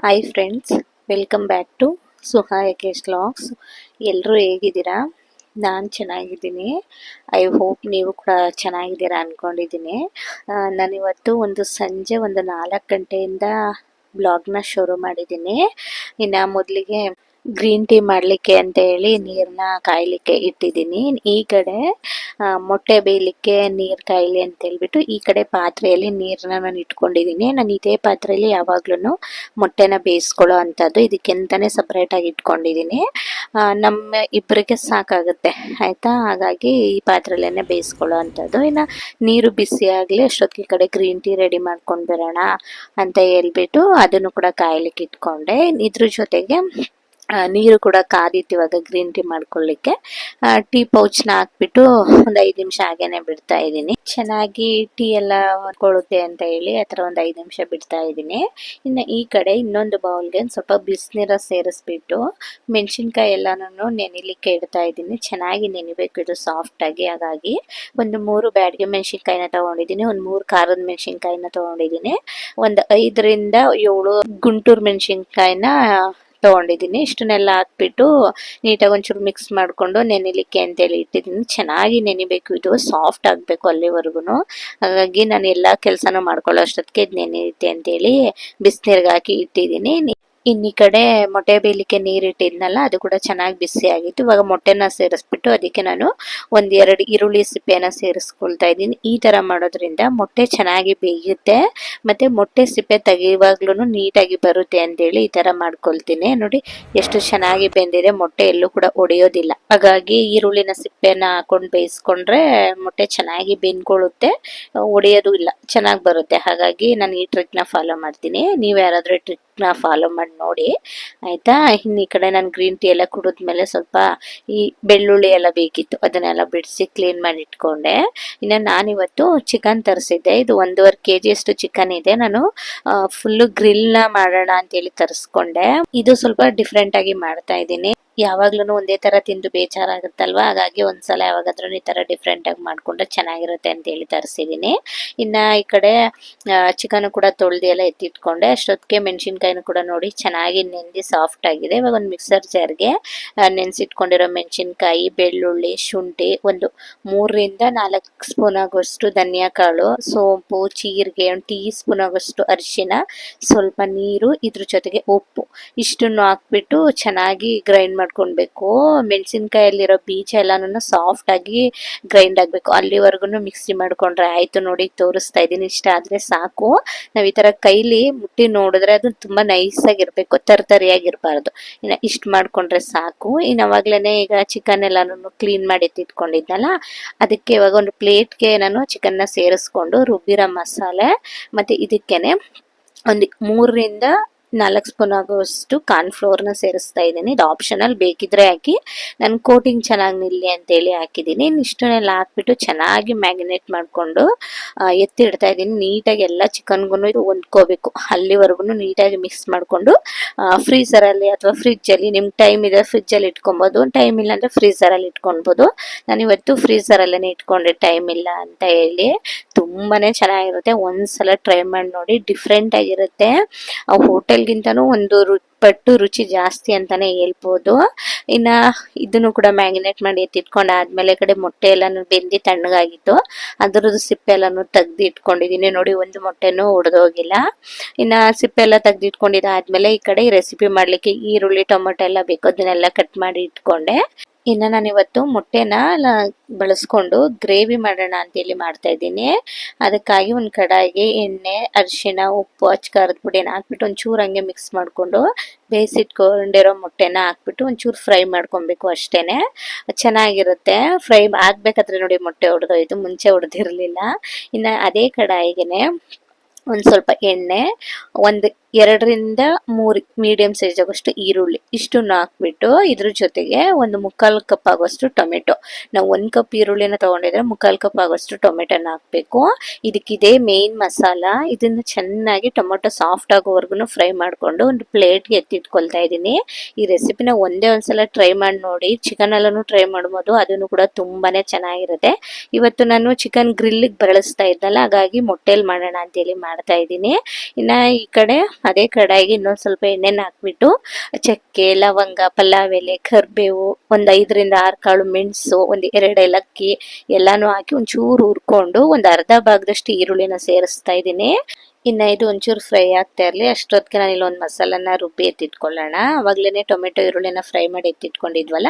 Hi friends, welcome back to Suha Yakesh vlogs. ಎಲ್ಲರೂ ಹೇಗಿದ್ದೀರಾ? ನಾನು ಚೆನ್ನಾಗಿದ್ದೀನಿ. ಐ ಹೋಪ್ ನೀವು ಕೂಡ ಚೆನ್ನಾಗಿದ್ದೀರಾ ಅಂದ್ಕೊಂಡಿದ್ದೀನಿ. ನಾನಿವತ್ತು ಸಂಜೆ 4 ಗಂಟೆಯಿಂದ ಬ್ಲಾಗ್ನ ಶುರು ಮಾಡಿದ್ದೀನಿ. ಇನ್ನು ಮೊದಲಿಗೆ ಗ್ರೀನ್ ಟೀ ಮಾಡಲಿಕ್ಕೆ ಅಂತ ಹೇಳಿ ನೀರನ್ನ ಕಾಯಲಿಕ್ಕೆ ಇಟ್ಟಿದ್ದೀನಿ. ಈ ಕಡೆ ಮೊಟ್ಟೆ ಬೇಯಲಿಕ್ಕೆ ನೀರು ಕಾಯಲಿ ಅಂತ ಹೇಳ್ಬಿಟ್ಟು ಈ ಕಡೆ ಪಾತ್ರೆಯಲ್ಲಿ ನೀರನ್ನ ನಾನು ಇಟ್ಕೊಂಡಿದ್ದೀನಿ. ನಾನು ಇದೇ ಪಾತ್ರೆಯಲ್ಲಿ ಯಾವಾಗ್ಲೂ ಮೊಟ್ಟೆನ ಬೇಯಿಸ್ಕೊಳ್ಳೋ ಅಂಥದ್ದು, ಇದಕ್ಕೆಂತಾನೆ ಸಪ್ರೇಟಾಗಿ ಇಟ್ಕೊಂಡಿದ್ದೀನಿ. ನಮ್ಮ ಇಬ್ಬರಿಗೆ ಸಾಕಾಗುತ್ತೆ ಆಯಿತಾ. ಹಾಗಾಗಿ ಈ ಪಾತ್ರೆಯಲ್ಲೇ ಬೇಯಿಸ್ಕೊಳ್ಳೋ ಅಂಥದ್ದು. ಇನ್ನು ನೀರು ಬಿಸಿ ಆಗಲಿ ಅಷ್ಟೊತ್ತಿಗೆ ಈ ಕಡೆ ಗ್ರೀನ್ ಟೀ ರೆಡಿ ಮಾಡ್ಕೊಂಡು ಬರೋಣ ಅಂತ ಹೇಳ್ಬಿಟ್ಟು ಅದನ್ನು ಕೂಡ ಕಾಯಲಿಕ್ಕೆ ಇಟ್ಕೊಂಡೆ. ಇದ್ರ ಜೊತೆಗೆ ನೀರು ಕೂಡ ಕಾದಿತ್ತು ಇವಾಗ ಗ್ರೀನ್ ಟೀ ಮಾಡ್ಕೊಳ್ಳಿಕ್ಕೆ. ಟೀ ಪೌಚ್ನ ಹಾಕ್ಬಿಟ್ಟು 5 ನಿಮಿಷ ಹಾಗೇನೆ ಬಿಡ್ತಾ ಇದ್ದೀನಿ. ಚೆನ್ನಾಗಿ ಟೀ ಎಲ್ಲ ಕೊಡುತ್ತೆ ಅಂತ ಹೇಳಿ ಆ ಥರ 5 ನಿಮಿಷ ಬಿಡ್ತಾ ಇದ್ದೀನಿ. ಇನ್ನು ಈ ಕಡೆ ಇನ್ನೊಂದು ಬೌಲ್ಗೆ ಸ್ವಲ್ಪ ಬಿಸಿನೀರ ಸೇರಿಸ್ಬಿಟ್ಟು ಮೆಣಸಿನ್ಕಾಯಿ ಎಲ್ಲನೂ ನೆನಿಲಿಕ್ಕೆ ಇಡ್ತಾ ಇದ್ದೀನಿ. ಚೆನ್ನಾಗಿ ನೆನಿಬೇಕು ಇದು ಸಾಫ್ಟಾಗಿ. ಹಾಗಾಗಿ 3 ಬ್ಯಾಡಗೆ ಮೆಣಸಿನ್ಕಾಯಿನ ತೊಗೊಂಡಿದ್ದೀನಿ, 3 ಖಾರದ ಮೆಣಸಿನ್ಕಾಯಿನ ತೊಗೊಂಡಿದ್ದೀನಿ, 5ರಿಂದ 7 ಗುಂಟೂರು ಮೆಣಸಿನ್ಕಾಯಿನ ತೊಗೊಂಡಿದ್ದೀನಿ. ಇಷ್ಟನ್ನೆಲ್ಲ ಹಾಕ್ಬಿಟ್ಟು ನೀಟಾಗಿ ಒಂಚೂರು ಮಿಕ್ಸ್ ಮಾಡಿಕೊಂಡು ನೆನಿಲಿಕ್ಕೆ ಅಂತೇಳಿ ಇಟ್ಟಿದ್ದೀನಿ. ಚೆನ್ನಾಗಿ ನೆನಿಬೇಕು, ಇದು ಸಾಫ್ಟ್ ಆಗಬೇಕು ಅಲ್ಲಿವರೆಗೂ. ಹಾಗಾಗಿ ನಾನು ಎಲ್ಲ ಕೆಲಸನೂ ಮಾಡ್ಕೊಳ್ಳೋ ಅಷ್ಟೊತ್ತಿಗೆ ಇದು ನೆನೆಯುತ್ತೆ ಅಂತೇಳಿ ಬಿಸಿನೀರಿಗೆ ಹಾಕಿ ಇಟ್ಟಿದ್ದೀನಿ. ಇನ್ನು ಈ ಕಡೆ ಮೊಟ್ಟೆ ಬೇಯಲಿಕ್ಕೆ ನೀರಿಟ್ಟಿದ್ನಲ್ಲ ಅದು ಕೂಡ ಚೆನ್ನಾಗಿ ಬಿಸಿ ಆಗಿತ್ತು. ಇವಾಗ ಮೊಟ್ಟೆನ ಸೇರಿಸ್ಬಿಟ್ಟು ಅದಕ್ಕೆ ನಾನು 1-2 ಈರುಳ್ಳಿ ಸಿಪ್ಪೆನ ಸೇರಿಸ್ಕೊಳ್ತಾ ಇದ್ದೀನಿ. ಈ ಥರ ಮಾಡೋದ್ರಿಂದ ಮೊಟ್ಟೆ ಚೆನ್ನಾಗಿ ಬೇಯುತ್ತೆ ಮತ್ತು ಮೊಟ್ಟೆ ಸಿಪ್ಪೆ ತೆಗೆಯುವಾಗ್ಲೂ ನೀಟಾಗಿ ಬರುತ್ತೆ ಅಂತೇಳಿ ಈ ಥರ ಮಾಡ್ಕೊಳ್ತೀನಿ. ನೋಡಿ ಎಷ್ಟು ಚೆನ್ನಾಗಿ ಬೆಂದಿದೆ, ಮೊಟ್ಟೆ ಎಲ್ಲೂ ಕೂಡ ಒಡೆಯೋದಿಲ್ಲ. ಹಾಗಾಗಿ ಈರುಳ್ಳಿನ ಸಿಪ್ಪೆನ ಹಾಕೊಂಡು ಬೇಯಿಸ್ಕೊಂಡ್ರೆ ಮೊಟ್ಟೆ ಚೆನ್ನಾಗಿ ಬೆಂದ್ಕೊಳ್ಳುತ್ತೆ, ಒಡೆಯೋದು ಇಲ್ಲ, ಚೆನ್ನಾಗಿ ಬರುತ್ತೆ. ಹಾಗಾಗಿ ನಾನು ಈ ಟ್ರಿಕ್ನ ಫಾಲೋ ಮಾಡ್ತೀನಿ. ನೀವು ಯಾರಾದರೂ ಟ್ರಿಕ್ನ ಫಾಲೋ ಮಾಡಿ ನೋಡಿ ಆಯಿತಾ. ಇನ್ನು ಈ ಕಡೆ ನಾನು ಗ್ರೀನ್ ಟೀ ಎಲ್ಲ ಕುಡಿದ್ಮೇಲೆ ಸ್ವಲ್ಪ ಈ ಬೆಳ್ಳುಳ್ಳಿ ಎಲ್ಲ ಬೇಕಿತ್ತು, ಅದನ್ನೆಲ್ಲ ಬಿಡಿಸಿ ಕ್ಲೀನ್ ಮಾಡಿ ಇಟ್ಕೊಂಡೆ. ಇನ್ನು ನಾನಿವತ್ತು ಚಿಕನ್ ತರಿಸಿದ್ದೆ. ಇದು 1.5 kg ಅಷ್ಟು ಚಿಕನ್ ಇದೆ. ನಾನು ಫುಲ್ಲು ಗ್ರಿಲ್ನ ಮಾಡೋಣ ಅಂತೇಳಿ ತರಿಸ್ಕೊಂಡೆ. ಇದು ಸ್ವಲ್ಪ ಡಿಫ್ರೆಂಟ್ ಆಗಿ ಮಾಡ್ತಾ ಇದ್ದೀನಿ. ಯಾವಾಗ್ಲೂ ಒಂದೇ ಥರ ತಿಂದು ಬೇಜಾರಾಗುತ್ತಲ್ವ, ಹಾಗಾಗಿ ಒಂದ್ಸಲ ಯಾವಾಗಾದ್ರೂ ಈ ಥರ ಡಿಫ್ರೆಂಟಾಗಿ ಮಾಡಿಕೊಂಡ್ರೆ ಚೆನ್ನಾಗಿರುತ್ತೆ ಅಂತೇಳಿ ತರಿಸಿದ್ದೀನಿ. ಇನ್ನು ಈ ಕಡೆ ಚಿಕನ್ ಕೂಡ ತೊಳೆದು ಎಲ್ಲ ಎತ್ತಿಟ್ಕೊಂಡೆ. ಅಷ್ಟೊತ್ತಿಗೆ ಮೆಣಸಿನ್ಕಾಯಿನೂ ಕೂಡ ನೋಡಿ ಚೆನ್ನಾಗಿ ನೆಂದಿ ಸಾಫ್ಟ್ ಆಗಿದೆ. ಇವಾಗ ಒಂದು ಮಿಕ್ಸರ್ ಜಾರ್ಗೆ ನೆನೆಸಿಟ್ಕೊಂಡಿರೋ ಮೆಣಸಿನ್ಕಾಯಿ, ಬೆಳ್ಳುಳ್ಳಿ, ಶುಂಠಿ, 3ರಿಂದ 4 ಸ್ಪೂನ್ ಆಗೋಷ್ಟು ಧನಿಯಾ ಕಾಳು, ಸೋಂಪು, ಜೀರಿಗೆ, 1 ಟೀ ಸ್ಪೂನ್ ಆಗೋಷ್ಟು ಅರಿಶಿನ, ಸ್ವಲ್ಪ ನೀರು, ಇದ್ರ ಜೊತೆಗೆ ಉಪ್ಪು ಇಷ್ಟನ್ನು ಹಾಕ್ಬಿಟ್ಟು ಚೆನ್ನಾಗಿ ಗ್ರೈಂಡ್ ಮಾಡ್ಕೊಳ್ಬೇಕು. ಮೆಣಸಿನ್ಕಾಯಲ್ಲಿರೋ ಬೀಜ ಎಲ್ಲಾನು ಸಾಫ್ಟ್ ಆಗಿ ಗ್ರೈಂಡ್ ಆಗಬೇಕು, ಅಲ್ಲಿವರೆಗೂ ಮಿಕ್ಸಿ ಮಾಡ್ಕೊಂಡ್ರೆ ಆಯ್ತು. ನೋಡಿ ತೋರಿಸ್ತಾ ಇದ್ದೀನಿ, ಇಷ್ಟ ಆದ್ರೆ ಸಾಕು. ನಾವ್ ಈ ತರ ಕೈಲಿ ಮುಟ್ಟಿ ನೋಡಿದ್ರೆ ಅದು ತುಂಬಾ ನೈಸ್ ಆಗಿರ್ಬೇಕು, ತರಿಯಾಗಿರ್ಬಾರ್ದು. ಇನ್ನು ಇಷ್ಟು ಮಾಡ್ಕೊಂಡ್ರೆ ಸಾಕು. ಇನ್ನು ಅವಾಗ್ಲೇನೆ ಈಗ ಚಿಕನ್ ಎಲ್ಲಾನು ಕ್ಲೀನ್ ಮಾಡಿ ಎತ್ತಿಟ್ಕೊಂಡಿದ್ನಲ್ಲ, ಅದಕ್ಕೆ ಇವಾಗ ಒಂದು ಪ್ಲೇಟ್ಗೆ ನಾನು ಚಿಕನ್ನ ಸೇರಿಸ್ಕೊಂಡು ರುಬ್ಬಿರೋ ಮಸಾಲೆ ಮತ್ತೆ ಇದಕ್ಕೇನೆ 3ರಿಂದ 4 ಸ್ಪೂನ್ ಆಗೋಷ್ಟು ಕಾರ್ನ್ಫ್ಲೋರ್ನ ಸೇರಿಸ್ತಾ ಇದ್ದೀನಿ. ಇದು ಆಪ್ಷನಲ್, ಬೇಕಿದ್ರೆ ಹಾಕಿ. ನಾನು ಕೋಟಿಂಗ್ ಚೆನ್ನಾಗಿ ನಿಲ್ಲಿ ಅಂತೇಳಿ ಹಾಕಿದ್ದೀನಿ. ಇಷ್ಟನ್ನೆಲ್ಲ ಹಾಕ್ಬಿಟ್ಟು ಚೆನ್ನಾಗಿ ಮ್ಯಾಗಿನೇಟ್ ಮಾಡಿಕೊಂಡು ಎತ್ತಿಡ್ತಾ ಇದ್ದೀನಿ. ನೀಟಾಗಿ ಎಲ್ಲ ಚಿಕನ್ಗೂ ಇದು ಹೊಂದ್ಕೋಬೇಕು, ಅಲ್ಲಿವರೆಗೂ ನೀಟಾಗಿ ಮಿಕ್ಸ್ ಮಾಡಿಕೊಂಡು ಫ್ರೀಸರಲ್ಲಿ ಅಥವಾ ಫ್ರಿಜ್ಜಲ್ಲಿ, ನಿಮ್ಗೆ ಟೈಮ್ ಇದೆ ಫ್ರಿಜ್ಜಲ್ಲಿ ಇಟ್ಕೊಬೋದು, ಟೈಮ್ ಇಲ್ಲ ಅಂದರೆ ಫ್ರೀಸರಲ್ಲಿ ಇಟ್ಕೊಳ್ಬೋದು. ನಾನಿವತ್ತು ಫ್ರೀಸರಲ್ಲೇ ಇಟ್ಕೊಂಡೆ, ಟೈಮ್ ಇಲ್ಲ ಅಂತ ಹೇಳಿ. ತುಂಬಾ ಚೆನ್ನಾಗಿರುತ್ತೆ, ಒಂದ್ಸಲ ಟ್ರೈ ಮಾಡಿ ನೋಡಿ, ಡಿಫ್ರೆಂಟ್ ಆಗಿರುತ್ತೆ. ಹೋಟೆಲ್ಗಿಂತನೂ ಪಟ್ಟು ರುಚಿ ಜಾಸ್ತಿ ಅಂತಾನೆ ಹೇಳ್ಬೋದು. ಇನ್ನು ಇದನ್ನು ಕೂಡ ಮ್ಯಾಗಿನೇಟ್ ಮಾಡಿ ಎತ್ತಿಟ್ಕೊಂಡಾದ್ಮೇಲೆ ಈ ಕಡೆ ಮೊಟ್ಟೆ ಎಲ್ಲಾನು ಬೆಂದಿ ತಣ್ಣಗಾಗಿತ್ತು, ಅದರದ್ದು ಸಿಪ್ಪೆ ಎಲ್ಲಾನು ತೆಗ್ದು ಇಟ್ಕೊಂಡಿದ್ದೀನಿ. ನೋಡಿ ಒಂದು ಮೊಟ್ಟೆನೂ ಒಡೆದೋಗಿಲ್ಲ. ಇನ್ನು ಸಿಪ್ಪೆ ಎಲ್ಲ ತೆಗ್ದು ಇಟ್ಕೊಂಡಿದ್ದಾದ್ಮೇಲೆ ಈ ಕಡೆ ರೆಸಿಪಿ ಮಾಡ್ಲಿಕ್ಕೆ ಈರುಳ್ಳಿ, ಟೊಮೊಟೊ ಎಲ್ಲ ಬೇಕು, ಅದನ್ನೆಲ್ಲ ಕಟ್ ಮಾಡಿ ಇಟ್ಕೊಂಡೆ. ಇನ್ನು ನಾನಿವತ್ತು ಮೊಟ್ಟೆನ ಬಳಸ್ಕೊಂಡು ಗ್ರೇವಿ ಮಾಡೋಣ ಅಂತೇಳಿ ಮಾಡ್ತಾ ಇದ್ದೀನಿ. ಅದಕ್ಕಾಗಿ ಒಂದು ಕಡಾಯಿಗೆ ಎಣ್ಣೆ, ಅರಿಶಿಣ, ಉಪ್ಪು, ಖಾರದ ಪುಡಿನ ಹಾಕ್ಬಿಟ್ಟು ಒಂಚೂರು ಹಂಗೆ ಮಿಕ್ಸ್ ಮಾಡಿಕೊಂಡು ಬೇಯಿಸಿಟ್ಕೊಂಡಿರೋ ಮೊಟ್ಟೆನ ಹಾಕ್ಬಿಟ್ಟು ಒಂಚೂರು ಫ್ರೈ ಮಾಡ್ಕೊಬೇಕು ಅಷ್ಟೇನೆ. ಚೆನ್ನಾಗಿರುತ್ತೆ. ಫ್ರೈ ಆಗ್ಬೇಕಾದ್ರೆ ನೋಡಿ ಮೊಟ್ಟೆ ಒಡೆದೋಯ್ತು, ಮುಂಚೆ ಒಡೆದಿರಲಿಲ್ಲ. ಇನ್ನು ಅದೇ ಕಡಾಯಿಗೆ ಒಂದು ಸ್ವಲ್ಪ ಎಣ್ಣೆ, 2ರಿಂದ 3 ಮೀಡಿಯಂ ಸೈಜ್ ಆಗೋಷ್ಟು ಈರುಳ್ಳಿ ಇಷ್ಟನ್ನು ಹಾಕ್ಬಿಟ್ಟು ಇದ್ರ ಜೊತೆಗೆ 1/4 ಕಪ್ ಆಗೋಷ್ಟು ಟೊಮೆಟೊ. ನಾವು 1 ಕಪ್ ಈರುಳ್ಳಿನ ತೊಗೊಂಡಿದ್ರೆ 1/4 ಕಪ್ ಆಗೋಷ್ಟು ಟೊಮೆಟೊನ ಹಾಕಬೇಕು. ಇದಕ್ಕಿದೆ ಮೇನ್ ಮಸಾಲ. ಇದನ್ನು ಚೆನ್ನಾಗಿ ಟೊಮೆಟೊ ಸಾಫ್ಟ್ ಆಗೋವರೆಗೂ ಫ್ರೈ ಮಾಡಿಕೊಂಡು ಒಂದು ಪ್ಲೇಟ್ಗೆ ಎತ್ತಿಟ್ಕೊಳ್ತಾ ಇದ್ದೀನಿ. ಈ ರೆಸಿಪಿನ ಒಂದ್ಸಲ ಟ್ರೈ ಮಾಡಿ ನೋಡಿ. ಚಿಕನ್ ಎಲ್ಲನೂ ಟ್ರೈ ಮಾಡ್ಬೋದು, ಅದನ್ನು ಕೂಡ ತುಂಬಾ ಚೆನ್ನಾಗಿರುತ್ತೆ. ಇವತ್ತು ನಾನು ಚಿಕನ್ ಗ್ರಿಲ್ಲಿಗೆ ಬಳಸ್ತಾ ಇದ್ದಲ್ಲ, ಹಾಗಾಗಿ ಮೊಟ್ಟೆಲಿ ಮಾಡೋಣ ಅಂತೇಳಿ ಮಾಡ್ತಾ ಇದ್ದೀನಿ. ಇನ್ನು ಈ ಕಡೆ ಅದೇ ಕಡಾಯಿಗೆ ಇನ್ನೊಂದು ಸ್ವಲ್ಪ ಎಣ್ಣೆನ ಹಾಕ್ಬಿಟ್ಟು ಚಕ್ಕೆ ಲವಂಗ ಪಲಾವ್ ಎಲೆ ಕರಿಬೇವು ಒಂದು 5 ರಿಂದ 6 ಕಾಳು ಮೆಣಸು ಒಂದು 2 ಏಲಕ್ಕಿ ಎಲ್ಲಾನು ಹಾಕಿ ಒಂಚೂರು ಹುರ್ಕೊಂಡು ಒಂದು ಅರ್ಧ ಭಾಗದಷ್ಟು ಈರುಳ್ಳಿನ ಸೇರಿಸ್ತಾ ಇದ್ದೀನಿ. ಇನ್ನು ಇದು ಒಂಚೂರು ಫ್ರೈ ಆಗ್ತಾ ಇರಲಿ ಅಷ್ಟೊತ್ತಿಗೆ ನಾನು ಇಲ್ಲೊಂದು ಮಸಾಲನ ರುಬ್ಬಿ ಎತ್ತಿಟ್ಕೊಳ್ಳೋಣ. ಅವಾಗಲೇ ಟೊಮೆಟೊ ಈರುಳ್ಳಿನ ಫ್ರೈ ಮಾಡಿ ಎತ್ತಿಟ್ಕೊಂಡಿದ್ವಲ್ಲ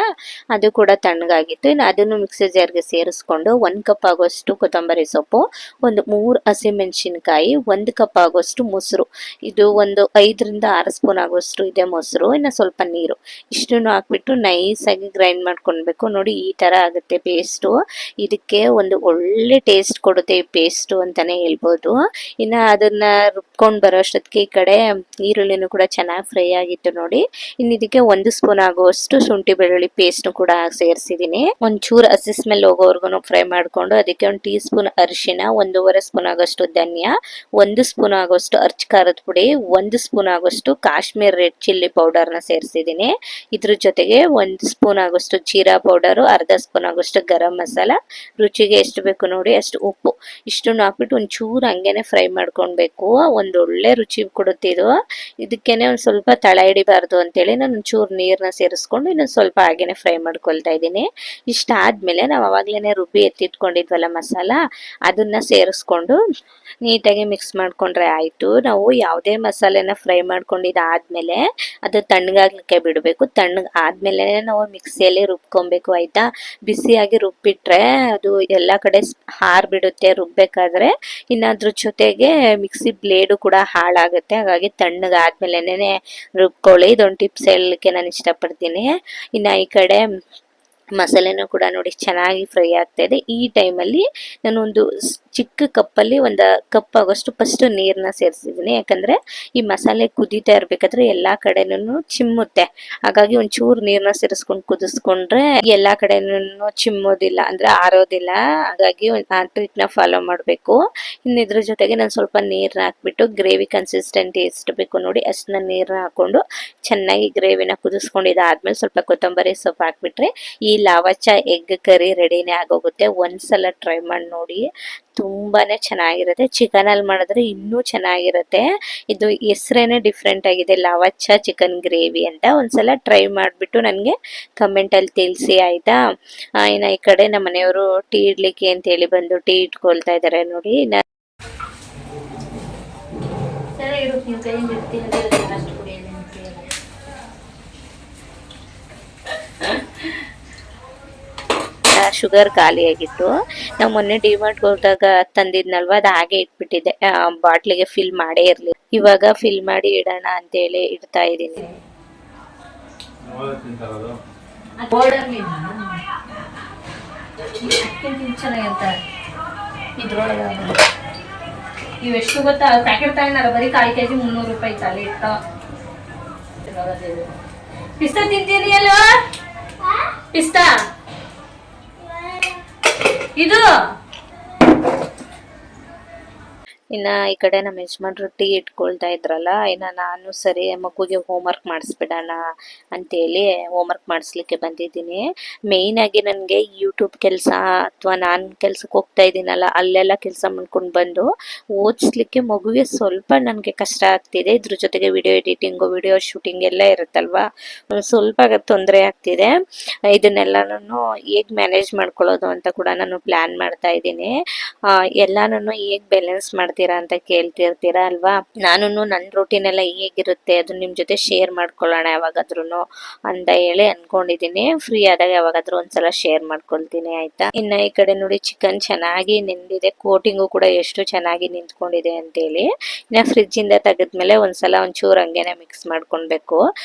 ಅದು ಕೂಡ ತಣ್ಣಗಾಗಿತ್ತು. ಇನ್ನು ಅದನ್ನು ಮಿಕ್ಸಿ ಜಾರ್ಗೆ ಸೇರಿಸ್ಕೊಂಡು 1 ಕಪ್ ಆಗೋಷ್ಟು ಕೊತ್ತಂಬರಿ ಸೊಪ್ಪು, ಒಂದು 3 ಹಸಿಮೆಣಸಿನ್ಕಾಯಿ, 1 ಕಪ್ ಆಗೋಷ್ಟು ಮೊಸರು, ಇದು ಒಂದು 5 ರಿಂದ 6 ಸ್ಪೂನ್ ಆಗೋಷ್ಟು ಇದೆ ಮೊಸರು, ಇನ್ನು ಸ್ವಲ್ಪ ನೀರು ಇಷ್ಟನ್ನು ಹಾಕ್ಬಿಟ್ಟು ನೈಸಾಗಿ ಗ್ರೈಂಡ್ ಮಾಡ್ಕೊಳ್ಬೇಕು. ನೋಡಿ ಈ ತರ ಆಗುತ್ತೆ ಪೇಸ್ಟು. ಇದಕ್ಕೆ ಒಂದು ಒಳ್ಳೆ ಟೇಸ್ಟ್ ಕೊಡುತ್ತೆ ಈ ಪೇಸ್ಟು ಅಂತಾನೆ ಹೇಳ್ಬೋದು. ಇನ್ನು ಅದನ್ನ ರುಬ್ಕೊಂಡು ಬರೋ ಅಷ್ಟೊತ್ತಿಗೆ ಈ ಕಡೆ ಈರುಳ್ಳಿನೂ ಕೂಡ ಚೆನ್ನಾಗಿ ಫ್ರೈ ಆಗಿತ್ತು ನೋಡಿ. ಇನ್ನು ಇದಕ್ಕೆ 1 ಸ್ಪೂನ್ ಆಗುವಷ್ಟು ಶುಂಠಿ ಬೆಳ್ಳುಳ್ಳಿ ಪೇಸ್ಟ್ ಕೂಡ ಸೇರಿಸಿದೀನಿ. ಒಂಚೂರು ಹಸಿ ಸ್ಮೆಲ್ ಹೋಗೋವರೆಗೂ ಫ್ರೈ ಮಾಡ್ಕೊಂಡು ಅದಕ್ಕೆ 1 ಟೀ ಸ್ಪೂನ್ ಅರಿಶಿನ, 1.5 ಸ್ಪೂನ್ ಆಗೋಷ್ಟು ಧನಿಯಾ, 1 ಸ್ಪೂನ್ ಆಗೋಷ್ಟು ಅರ್ಚ್ ಖಾರದ ಪುಡಿ, 1 ಸ್ಪೂನ್ ಆಗೋಷ್ಟು ಕಾಶ್ಮೀರ್ ರೆಡ್ ಚಿಲ್ಲಿ ಪೌಡರ್ನ ಸೇರಿಸಿದ್ದೀನಿ. ಇದ್ರ ಜೊತೆಗೆ 1 ಸ್ಪೂನ್ ಆಗೋಷ್ಟು ಜೀರಾ ಪೌಡರು, ಅರ್ಧ ಸ್ಪೂನ್ ಆಗೋಷ್ಟು ಗರಂ ಮಸಾಲ, ರುಚಿಗೆ ಎಷ್ಟು ಬೇಕು ನೋಡಿ ಅಷ್ಟು ಉಪ್ಪು, ಇಷ್ಟನ್ನು ಹಾಕ್ಬಿಟ್ಟು ಒಂಚೂರು ಹಂಗೇನೆ ಫ್ರೈ ಮಾಡ್ಕೊಳ್ಬೇಕು. ಒಂದೊಳ್ಳೆ ರುಚಿ ಕೊಡುತ್ತೆ ಇದು. ಇದಕ್ಕೇನೆ ಒಂದು ಸ್ವಲ್ಪ ತಳ ಹಿಡಿಬಾರ್ದು ಅಂತೇಳಿ ನಾನು ಒಂಚೂರು ನೀರನ್ನ ಸೇರಿಸ್ಕೊಂಡು ಇನ್ನೊಂದು ಸ್ವಲ್ಪ ಹಾಗೇನೆ ಫ್ರೈ ಮಾಡ್ಕೊಳ್ತಾ ಇದ್ದೀನಿ. ಇಷ್ಟಾದ್ಮೇಲೆ ನಾವು ಅವಾಗ್ಲೇನೆ ರುಬ್ಬಿ ಎತ್ತಿಟ್ಕೊಂಡಿದ್ವಲ್ಲ ಮಸಾಲ ಅದನ್ನ ಸೇರಿಸ್ಕೊಂಡು ನೀಟಾಗಿ ಮಿಕ್ಸ್ ಮಾಡ್ಕೊಂಡ್ರೆ ಆಯ್ತು. ನಾವು ಯಾವುದೇ ಮಸಾಲೆನ ಫ್ರೈ ಮಾಡ್ಕೊಂಡಿದ್ದಾದ್ಮೇಲೆ ಅದು ತಣ್ಣಗಾಗ್ಲಿಕ್ಕೆ ಬಿಡಬೇಕು. ತಣ್ಣಗೆ ಆದ್ಮೇಲೆ ನಾವು ಮಿಕ್ಸಿಯಲ್ಲಿ ರುಬ್ಕೊಬೇಕು ಆಯ್ತಾ. ಬಿಸಿಯಾಗಿ ರುಬ್ಬಿಟ್ರೆ ಅದು ಎಲ್ಲ ಕಡೆ ಹಾರ್ಬಿಡುತ್ತೆ ರುಬ್ಬೇಕಾದ್ರೆ. ಇನ್ನು ಅದ್ರ ಜೊತೆಗೆ ಮಿಕ್ಸಿ ಬ್ಲೇಡು ಕೂಡ ಹಾಳಾಗುತ್ತೆ. ಹಾಗಾಗಿ ತಣ್ಣಗಾದ್ಮೇಲೆನೆ ರುಬ್ಕೊಳ್ಳಿ. ಇದೊಂದು ಟಿಪ್ಸ್ ಹೇಳಲಿಕ್ಕೆ ನಾನು ಇಷ್ಟಪಡ್ತೀನಿ. ಇನ್ನು ಈ ಕಡೆ ಮಸಾಲೆನೂ ಕೂಡ ನೋಡಿ ಚೆನ್ನಾಗಿ ಫ್ರೈ ಆಗ್ತಾ ಇದೆ. ಈ ಟೈಮಲ್ಲಿ ನಾನು ಒಂದು ಚಿಕ್ಕ ಕಪ್ಪಲ್ಲಿ 1 ಕಪ್ ಆಗೋಷ್ಟು ಫಸ್ಟ್ ನೀರನ್ನ ಸೇರಿಸಿದ್ದೀನಿ. ಯಾಕಂದ್ರೆ ಈ ಮಸಾಲೆ ಕುದೀತಾ ಇರ್ಬೇಕಾದ್ರೆ ಎಲ್ಲಾ ಕಡೆನೂ ಚಿಮ್ಮುತ್ತೆ. ಹಾಗಾಗಿ ಒಂಚೂರು ನೀರನ್ನ ಸೇರಿಸ್ಕೊಂಡು ಕುದಿಸ್ಕೊಂಡ್ರೆ ಎಲ್ಲಾ ಕಡೆನೂ ಚಿಮ್ಮೋದಿಲ್ಲ, ಅಂದ್ರೆ ಆರೋದಿಲ್ಲ. ಹಾಗಾಗಿ ಆ ಟ್ರಿಕ್ ನ ಫಾಲೋ ಮಾಡಬೇಕು. ಇನ್ನು ಇದ್ರ ಜೊತೆಗೆ ನಾನು ಸ್ವಲ್ಪ ನೀರನ್ನ ಹಾಕ್ಬಿಟ್ಟು ಗ್ರೇವಿ ಕನ್ಸಿಸ್ಟೆಂಟ್ ಎಷ್ಟು ಬೇಕು ನೋಡಿ ಅಷ್ಟನ್ನ ನೀರನ್ನ ಹಾಕೊಂಡು ಚೆನ್ನಾಗಿ ಗ್ರೇವಿನ ಕುದಿಸ್ಕೊಂಡಿದ್ದಾದ್ಮೇಲೆ ಸ್ವಲ್ಪ ಕೊತ್ತಂಬರಿ ಸೊಪ್ಪು ಹಾಕ್ಬಿಟ್ರೆ ಈ ಲಾವಚ್ಚ ಎಗ್ ಕರಿ ರೆಡಿನೇ ಆಗೋಗುತ್ತೆ. ಒಂದ್ಸಲ ಟ್ರೈ ಮಾಡಿ ನೋಡಿ, ತುಂಬಾನೇ ಚೆನ್ನಾಗಿರುತ್ತೆ. ಚಿಕನ್ ಅಲ್ಲಿ ಮಾಡಿದ್ರೆ ಇನ್ನೂ ಚೆನ್ನಾಗಿರುತ್ತೆ. ಇದು ಹೆಸರೇನೆ ಡಿಫ್ರೆಂಟ್ ಆಗಿದೆ, ಲಾವಚ್ಚ ಚಿಕನ್ ಗ್ರೇವಿ ಅಂತ. ಒಂದ್ಸಲ ಟ್ರೈ ಮಾಡಿಬಿಟ್ಟು ನನಗೆ ಕಮೆಂಟ್ ಅಲ್ಲಿ ತಿಳಿಸಿ ಆಯ್ತಾ. ಇನ್ನು ಈ ಕಡೆ ನಮ್ಮ ಮನೆಯವರು ಟೀ ಇಡ್ಲಿಕ್ಕೆ ಅಂತ ಹೇಳಿ ಬಂದು ಟೀ ಇಟ್ಕೊಳ್ತಾ ಇದ್ದಾರೆ ನೋಡಿ. ಶುಗರ್ ಖಾಲಿ ಆಗಿತ್ತು. ನಾವು ಮೊನ್ನೆ ಡಿಮಾರ್ಟ್ ಹೋದಾಗ ತಂದಿದ್ನಲ್ವ ಅದು ಹಾಗೆ ಇಟ್ಬಿಟ್ಟಿದ್ದೆ, ಬಾಟ್ಲಿಗೆ ಫಿಲ್ ಮಾಡೇ ಇರ್ಲಿ. ಇವಾಗ ಫಿಲ್ ಮಾಡಿ ಇಡೋಣ ಅಂತೇಳಿ ಇಡ್ತಾ ಇದ್ದೀನಿ. ಇವೆಷ್ಟು ಗೊತ್ತಾ ಪ್ಯಾಕೆಟ್ ತಗೊಂಡಾರ ಬರೀ 1/4 kg 300 ರೂಪಾಯಿ ತಲೆ ಇಟ್ಟ. ಪಿಸ್ತಾ ತಿಂತೀನಿ ಅಲ್ವಾ? ಪಿಸ್ತಾ ಇದು ಇನ್ನ ಈ ಕಡೆ ನಮ್ಮ ಯಜಮಾನ್ರು ಟೀ ಇಟ್ಕೊಳ್ತಾ ಇದ್ರಲ್ಲ, ಇನ್ನ ನಾನು ಸರಿ ಮಗುಗೆ ಹೋಮ್ವರ್ಕ್ ಮಾಡಿಸ್ಬಿಡೋಣ ಅಂತೇಳಿ ಹೋಮ್ವರ್ಕ್ ಮಾಡಿಸ್ಲಿಕ್ಕೆ ಬಂದಿದ್ದೀನಿ. ಮೇಯ್ನ್ ಆಗಿ ನನಗೆ ಯೂಟ್ಯೂಬ್ ಕೆಲಸ ಅಥವಾ ನಾನು ಕೆಲ್ಸಕ್ಕೆ ಹೋಗ್ತಾ ಇದ್ದೀನಲ್ಲ ಅಲ್ಲೆಲ್ಲ ಕೆಲಸ ಮಾಡ್ಕೊಂಡು ಬಂದು ಓದಿಸ್ಲಿಕ್ಕೆ ಮಗುಗೆ ಸ್ವಲ್ಪ ನನಗೆ ಕಷ್ಟ ಆಗ್ತಿದೆ. ಇದ್ರ ಜೊತೆಗೆ ವಿಡಿಯೋ ಎಡಿಟಿಂಗು ವಿಡಿಯೋ ಶೂಟಿಂಗ್ ಎಲ್ಲ ಇರುತ್ತಲ್ವಾ, ಸ್ವಲ್ಪ ತೊಂದರೆ ಆಗ್ತಿದೆ. ಇದನ್ನೆಲ್ಲನೂ ಹೇಗೆ ಮ್ಯಾನೇಜ್ ಮಾಡ್ಕೊಳ್ಳೋದು ಅಂತ ಕೂಡ ನಾನು ಪ್ಲಾನ್ ಮಾಡ್ತಾ ಇದ್ದೀನಿ. ಎಲ್ಲಾನು ಹೇಗೆ ಬ್ಯಾಲೆನ್ಸ್ ಮಾಡ್ತೀನಿ ಅಂತ ಕೇಳ್ತಿರ್ತೀರಾ ಅಲ್ವಾ. ನಾನು ನನ್ನ ರೂಟೀನ್ ಎಲ್ಲ ಹೇಗಿರುತ್ತೆ ಅದು ನಿಮ್ ಜೊತೆ ಶೇರ್ ಮಾಡ್ಕೊಳ್ಳೋಣ ಯಾವಾಗಾದ್ರೂ ಅಂತ ಹೇಳಿ ಅನ್ಕೊಂಡಿದೀನಿ. ಫ್ರೀ ಆದಾಗ ಯಾವಾಗಾದ್ರೂ ಒಂದ್ಸಲ ಶೇರ್ ಮಾಡ್ಕೊಳ್ತೀನಿ ಆಯ್ತಾ. ಇನ್ನ ಈ ಕಡೆ ನೋಡಿ ಚಿಕನ್ ಚೆನ್ನಾಗಿ ನೆಂದಿದೆ, ಕೋಟಿಂಗು ಕೂಡ ಎಷ್ಟು ಚೆನ್ನಾಗಿ ನಿಂತ್ಕೊಂಡಿದೆ ಅಂತೇಳಿ. ಇನ್ನ ಫ್ರಿಜ್ ಇಂದ ತೆಗೆದ್ಮೇಲೆ ಒಂದ್ಸಲ ಒಂಚೂರು ಹಂಗೇನೆ ಮಿಕ್ಸ್ ಮಾಡ್ಕೊಳ್ಬೇಕು,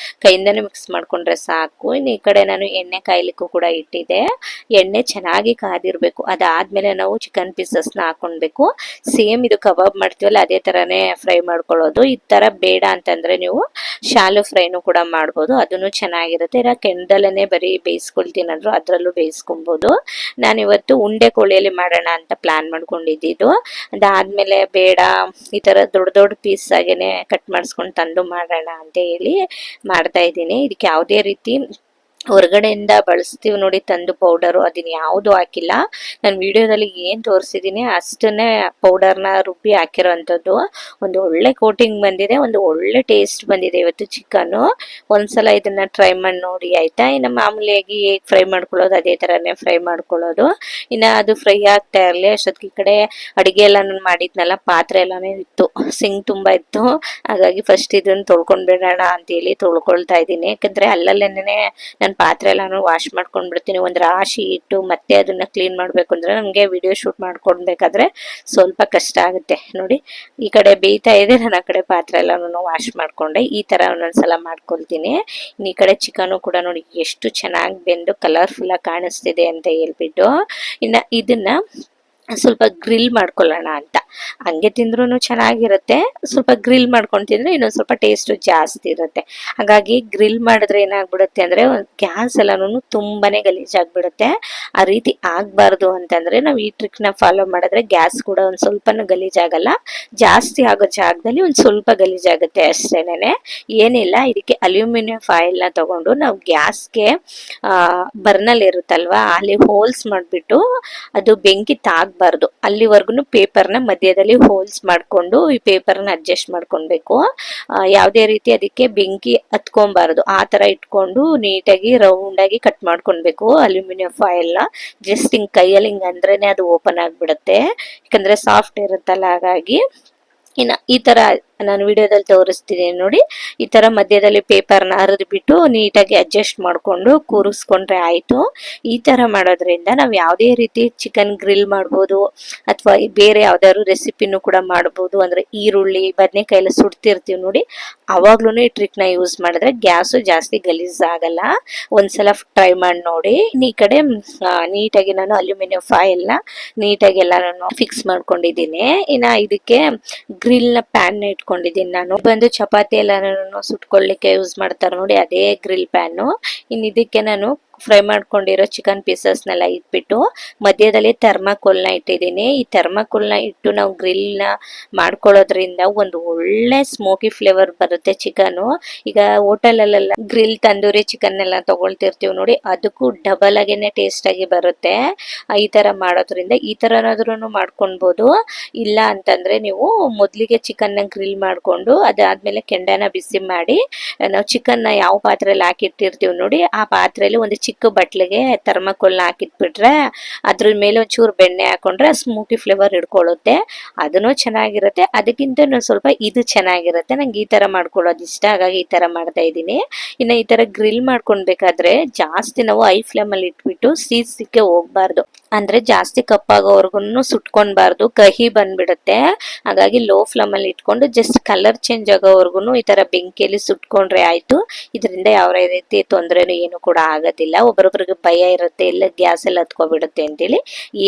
ಕೈಯಿಂದಾನೆ ಮಿಕ್ಸ್ ಮಾಡ್ಕೊಂಡ್ರೆ ಸಾಕು. ಇನ್ನು ಈ ಕಡೆ ನಾನು ಎಣ್ಣೆ ಕಾಯ್ಲಿಕ್ಕೂ ಕೂಡ ಇಟ್ಟಿದ್ದೆ. ಎಣ್ಣೆ ಚೆನ್ನಾಗಿ ಕಾದಿರ್ಬೇಕು. ಅದಾದ್ಮೇಲೆ ನಾವು ಚಿಕನ್ ಪೀಸಸ್ ನ ಹಾಕೊಳ್ಬೇಕು. ಸೇಮ್ ಇದು ಕಬಾಬ್ ಮಾಡ್ತೀವಲ್ಲ ಅದೇ ತರಾನೇ ಫ್ರೈ ಮಾಡ್ಕೊಳ್ಳೋದು. ಈ ತರ ಬೇಡ ಅಂತಂದ್ರೆ ನೀವು ಶಾಲು ಫ್ರೈನು ಕೂಡ ಮಾಡ್ಬೋದು, ಅದನ್ನು ಚೆನ್ನಾಗಿರುತ್ತೆ. ಇಲ್ಲ ಕೆಂಡಲನೆ ಬರೀ ಬೇಯಿಸ್ಕೊಳ್ತೀನಂದ್ರು ಅದ್ರಲ್ಲೂ ಬೇಯಿಸ್ಕೊಬಹುದು. ನಾನು ಇವತ್ತು ಉಂಡೆ ಕೋಳಿಯಲ್ಲಿ ಮಾಡೋಣ ಅಂತ ಪ್ಲಾನ್ ಮಾಡ್ಕೊಂಡಿದ್ದು. ಅದಾದ್ಮೇಲೆ ಬೇಡ ಈ ತರ ದೊಡ್ಡ ದೊಡ್ಡ ಪೀಸ್ ಆಗೇನೆ ಕಟ್ ಮಾಡಿಸ್ಕೊಂಡು ತಂದು ಮಾಡೋಣ ಅಂತ ಹೇಳಿ ಮಾಡ್ತಾ ಇದ್ದೀನಿ. ಇದಕ್ಕೆ ಯಾವುದೇ ರೀತಿ ಹೊರಗಡೆಯಿಂದ ಬಳಸ್ತೀವಿ ನೋಡಿ ತಂದು ಪೌಡರು, ಅದನ್ನ ಯಾವುದು ಹಾಕಿಲ್ಲ. ನಾನು ವಿಡಿಯೋದಲ್ಲಿ ಏನು ತೋರಿಸಿದ್ದೀನಿ ಅಷ್ಟನ್ನೇ ಪೌಡರ್ನ ರುಬ್ಬಿ ಹಾಕಿರೋವಂಥದ್ದು. ಒಂದು ಒಳ್ಳೆ ಕೋಟಿಂಗ್ ಬಂದಿದೆ, ಒಂದು ಒಳ್ಳೆ ಟೇಸ್ಟ್ ಬಂದಿದೆ ಇವತ್ತು ಚಿಕನ್ನು. ಒಂದ್ಸಲ ಇದನ್ನ ಟ್ರೈ ಮಾಡಿ ನೋಡಿ ಆಯ್ತಾ. ಇನ್ನು ಮಾಮೂಲಿಯಾಗಿ ಹೇಗೆ ಫ್ರೈ ಮಾಡ್ಕೊಳ್ಳೋದು ಅದೇ ಥರನೇ ಫ್ರೈ ಮಾಡ್ಕೊಳ್ಳೋದು. ಇನ್ನು ಅದು ಫ್ರೈ ಆಗ್ತಾ ಇರಲಿ ಅಷ್ಟೊತ್ತಿಗೆ ಈ ಕಡೆ ಅಡುಗೆ ಎಲ್ಲ ನಾನು ಮಾಡಿದ್ನಲ್ಲ, ಪಾತ್ರೆ ಎಲ್ಲಾನು ಇತ್ತು, ಸಿಂಕ್ ತುಂಬ ಇತ್ತು. ಹಾಗಾಗಿ ಫಸ್ಟ್ ಇದನ್ನು ತೊಳ್ಕೊಂಡ್ಬಿಡೋಣ ಅಂತೇಳಿ ತೊಳ್ಕೊಳ್ತಾ ಇದ್ದೀನಿ. ಯಾಕಂದರೆ ಅಲ್ಲಲ್ಲೇನೆ ನಾನು ಪಾತ್ರೆ ಎಲ್ಲಾನು ವಾಶ್ ಮಾಡ್ಕೊಂಡ್ಬಿಡ್ತೀನಿ. ಒಂದು ರಾಶಿ ಇಟ್ಟು ಮತ್ತೆ ಅದನ್ನ ಕ್ಲೀನ್ ಮಾಡಬೇಕು ಅಂದ್ರೆ ನನಗೆ ವಿಡಿಯೋ ಶೂಟ್ ಮಾಡ್ಕೊಳ್ಬೇಕಾದ್ರೆ ಸ್ವಲ್ಪ ಕಷ್ಟ ಆಗುತ್ತೆ. ನೋಡಿ ಈ ಕಡೆ ಬೇಯ್ತಾ ಇದೆ, ನಾನು ಆ ಕಡೆ ಪಾತ್ರೆ ಎಲ್ಲಾನು ವಾಶ್ ಮಾಡ್ಕೊಂಡೆ. ಈ ತರ ಒಂದೊಂದ್ಸಲ ಮಾಡ್ಕೊಳ್ತೀನಿ. ಇನ್ನು ಈ ಕಡೆ ಚಿಕನು ಕೂಡ ನೋಡಿ ಎಷ್ಟು ಚೆನ್ನಾಗಿ ಬೆಂದು ಕಲರ್ಫುಲ್ ಆಗಿ ಕಾಣಿಸ್ತಿದೆ ಅಂತ ಹೇಳ್ಬಿಟ್ಟು ಇನ್ನ ಇದನ್ನ ಸ್ವಲ್ಪ ಗ್ರಿಲ್ ಮಾಡ್ಕೊಳ್ಳೋಣ ಅಂತ. ಹಂಗೆ ತಿಂದ್ರೂ ಚೆನ್ನಾಗಿರುತ್ತೆ, ಸ್ವಲ್ಪ ಗ್ರಿಲ್ ಮಾಡ್ಕೊಂಡು ತಿಂದ್ರೆ ಇನ್ನೊಂದು ಸ್ವಲ್ಪ ಟೇಸ್ಟ್ ಜಾಸ್ತಿ ಇರುತ್ತೆ. ಹಾಗಾಗಿ ಗ್ರಿಲ್ ಮಾಡಿದ್ರೆ ಏನಾಗ್ಬಿಡುತ್ತೆ ಅಂದ್ರೆ ಗ್ಯಾಸ್ ಎಲ್ಲಾನು ತುಂಬಾನೇ ಗಲೀಜಾಗ್ಬಿಡುತ್ತೆ. ಆ ರೀತಿ ಆಗ್ಬಾರ್ದು ಅಂತಂದ್ರೆ ನಾವು ಈ ಟ್ರಿಕ್ ನ ಫಾಲೋ ಮಾಡಿದ್ರೆ ಗ್ಯಾಸ್ ಕೂಡ ಒಂದ್ ಸ್ವಲ್ಪನೂ ಗಲೀಜಾಗಲ್ಲ. ಜಾಸ್ತಿ ಆಗೋ ಜಾಗದಲ್ಲಿ ಒಂದ್ ಸ್ವಲ್ಪ ಗಲೀಜಾಗುತ್ತೆ ಅಷ್ಟೇನೆ. ಏನಿಲ್ಲ, ಇದಕ್ಕೆ ಅಲ್ಯೂಮಿನಿಯಂ ಫಾಯಿಲ್ ನ ತಗೊಂಡು ನಾವು ಗ್ಯಾಸ್ಗೆ ಬರ್ನಲ್ ಇರುತ್ತಲ್ವಾ, ಅಲ್ಲಿ ಹೋಲ್ಸ್ ಮಾಡ್ಬಿಟ್ಟು ಅದು ಬೆಂಕಿ ತಾಗಬಾರ್ದು ಅಲ್ಲಿವರೆಗೂ ಪೇಪರ್ನ ಮಧ್ಯದಲ್ಲಿ ಹೋಲ್ಸ್ ಮಾಡ್ಕೊಂಡು ಈ ಪೇಪರ್ನ ಅಡ್ಜಸ್ಟ್ ಮಾಡ್ಕೊಳ್ಬೇಕು. ಯಾವುದೇ ರೀತಿ ಅದಕ್ಕೆ ಬೆಂಕಿ ಹತ್ಕೊಬಾರ್ದು, ಆ ತರ ಇಟ್ಕೊಂಡು ನೀಟಾಗಿ ರೌಂಡ್ ಆಗಿ ಕಟ್ ಮಾಡ್ಕೊಳ್ಬೇಕು ಅಲ್ಯೂಮಿನಿಯಂ ಫಾಯಿಲ್ ನ. ಜಸ್ಟ್ ಹಿಂಗ್ ಕೈಯಲ್ಲಿ ಹಿಂಗ್ ಅಂದ್ರೇನೆ ಅದು ಓಪನ್ ಆಗ್ಬಿಡುತ್ತೆ, ಯಾಕಂದ್ರೆ ಸಾಫ್ಟ್ ಇರುತ್ತಲ್ಲ. ಹಾಗಾಗಿ ಇನ್ನು ಈ ತರ ನಾನು ವಿಡಿಯೋದಲ್ಲಿ ತೋರಿಸ್ತೀನಿ ನೋಡಿ. ಈ ತರ ಮಧ್ಯದಲ್ಲಿ ಪೇಪರ್ನ ಹರಿದು ಬಿಟ್ಟು ನೀಟಾಗಿ ಅಡ್ಜಸ್ಟ್ ಮಾಡ್ಕೊಂಡು ಕೂರಿಸ್ಕೊಂಡ್ರೆ ಆಯ್ತು. ಈ ತರ ಮಾಡೋದ್ರಿಂದ ನಾವು ಯಾವುದೇ ರೀತಿ ಚಿಕನ್ ಗ್ರಿಲ್ ಮಾಡ್ಬೋದು ಅಥವಾ ಬೇರೆ ಯಾವ್ದಾದ್ರು ರೆಸಿಪಿನೂ ಕೂಡ ಮಾಡ್ಬೋದು. ಅಂದ್ರೆ ಈರುಳ್ಳಿ ಬದನೆಕಾಯಿ ಎಲ್ಲ ಸುಡ್ತಿರ್ತೀವಿ ನೋಡಿ, ಅವಾಗ್ಲೂ ಈ ಟ್ರಿಕ್ ನ ಯೂಸ್ ಮಾಡಿದ್ರೆ ಗ್ಯಾಸು ಜಾಸ್ತಿ ಗಲೀಜ್ ಆಗಲ್ಲ. ಒಂದ್ಸಲ ಟ್ರೈ ಮಾಡಿ ನೋಡಿ. ಈ ಕಡೆ ನೀಟಾಗಿ ನಾನು ಅಲ್ಯೂಮಿನಿಯಂ ಫಾಯಿಲ್ ನ ನೀಟಾಗಿ ಎಲ್ಲ ನಾನು ಫಿಕ್ಸ್ ಮಾಡ್ಕೊಂಡಿದ್ದೀನಿ. ಇನ್ನ ಇದಕ್ಕೆ ಗ್ರಿಲ್ ನ ಪ್ಯಾನ್ ನ ಇಟ್ಕೊಂಡಿದ್ದೀನಿ ನಾನು. ಬಂದು ಚಪಾತಿ ಎಲ್ಲ ಸುಟ್ಕೊಳ್ಳಿಕ್ಕೆ ಯೂಸ್ ಮಾಡ್ತಾರೆ ನೋಡಿ, ಅದೇ ಗ್ರಿಲ್ ಪ್ಯಾನು. ಇನ್ನು ಇದಕ್ಕೆ ನಾನು ಫ್ರೈ ಮಾಡ್ಕೊಂಡಿರೋ ಚಿಕನ್ ಪೀಸಸ್ನೆಲ್ಲ ಇಟ್ಬಿಟ್ಟು ಮಧ್ಯದಲ್ಲಿ ಥರ್ಮಾಕೋಲ್ನ ಇಟ್ಟಿದ್ದೀನಿ. ಈ ಥರ್ಮಾಕೋಲ್ನ ಇಟ್ಟು ನಾವು ಗ್ರಿಲ್ನ ಮಾಡ್ಕೊಳ್ಳೋದ್ರಿಂದ ಒಂದು ಒಳ್ಳೆ ಸ್ಮೋಕಿ ಫ್ಲೇವರ್ ಬರುತ್ತೆ ಚಿಕನು. ಈಗ ಹೋಟೆಲಲ್ಲೆಲ್ಲ ಗ್ರಿಲ್ ತಂದೂರಿ ಚಿಕನ್ ಎಲ್ಲ ತಗೊಳ್ತಿರ್ತೀವಿ ನೋಡಿ, ಅದಕ್ಕೂ ಡಬಲ್ ಆಗೇನೆ ಟೇಸ್ಟ್ ಆಗಿ ಬರುತ್ತೆ. ಈ ತರ ಮಾಡೋದ್ರಿಂದ ಈ ತರನಾದ್ರೂ ಮಾಡ್ಕೊಳ್ಬಹುದು. ಇಲ್ಲ ಅಂತಂದ್ರೆ ನೀವು ಮೊದಲಿಗೆ ಚಿಕನ್ ನ ಗ್ರಿಲ್ ಮಾಡ್ಕೊಂಡು ಅದಾದ್ಮೇಲೆ ಕೆಂಡನ ಬಿಸಿ ಮಾಡಿ ನಾವು ಚಿಕನ್ ನ ಯಾವ ಪಾತ್ರೆಯಲ್ಲಿ ಹಾಕಿಟ್ಟಿರ್ತೀವಿ ನೋಡಿ, ಆ ಪಾತ್ರೆಯಲ್ಲಿ ಒಂದು ಚಿಕ್ಕ ಬಟ್ಲಿಗೆ ಥರ್ಮಾಕೋಲ್ನ ಹಾಕಿಟ್ಬಿಟ್ರೆ ಅದ್ರ ಮೇಲೆ ಒಂಚೂರು ಬೆಣ್ಣೆ ಹಾಕೊಂಡ್ರೆ ಸ್ಮೋಕಿ ಫ್ಲೇವರ್ ಹಿಡ್ಕೊಳ್ಳುತ್ತೆ, ಅದನ್ನು ಚೆನ್ನಾಗಿರುತ್ತೆ. ಅದಕ್ಕಿಂತ ಸ್ವಲ್ಪ ಇದು ಚೆನ್ನಾಗಿರುತ್ತೆ. ನಂಗೆ ಈ ತರ ಮಾಡ್ಕೊಳ್ಳೋದು ಇಷ್ಟ, ಹಾಗಾಗಿ ಈ ತರ ಮಾಡ್ತಾ ಇದ್ದೀನಿ. ಇನ್ನು ಈ ತರ ಗ್ರಿಲ್ ಮಾಡ್ಕೊಳ್ಬೇಕಾದ್ರೆ ಜಾಸ್ತಿ ನಾವು ಹೈ ಫ್ಲೇಮ್ ಅಲ್ಲಿ ಇಟ್ಬಿಟ್ಟು ಸೀದಕ್ಕೆ ಹೋಗ್ಬಾರ್ದು, ಅಂದ್ರೆ ಜಾಸ್ತಿ ಕಪ್ಪಾಗೋವರೆಗೂ ಸುಟ್ಕೊಳ್ಬಾರ್ದು, ಕಹಿ ಬಂದ್ಬಿಡುತ್ತೆ. ಹಾಗಾಗಿ ಲೋ ಫ್ಲೇಮ್ ಅಲ್ಲಿ ಇಟ್ಕೊಂಡು ಜಸ್ಟ್ ಕಲರ್ ಚೇಂಜ್ ಆಗೋವರೆಗೂ ಈ ತರ ಬೆಂಕಿಯಲ್ಲಿ ಸುಟ್ಕೊಂಡ್ರೆ ಆಯ್ತು. ಇದರಿಂದ ಯಾವ ರೀತಿ ತೊಂದರೆನೂ ಏನು ಕೂಡ ಆಗೋದಿಲ್ಲ. ಒಬ್ಬರೊಬ್ರಿಗೆ ಭಯ ಇರುತ್ತೆ, ಇಲ್ಲ ಗ್ಯಾಸ್ ಎಲ್ಲ ಹತ್ಕೊಬಿಡುತ್ತೆ ಅಂತೇಳಿ.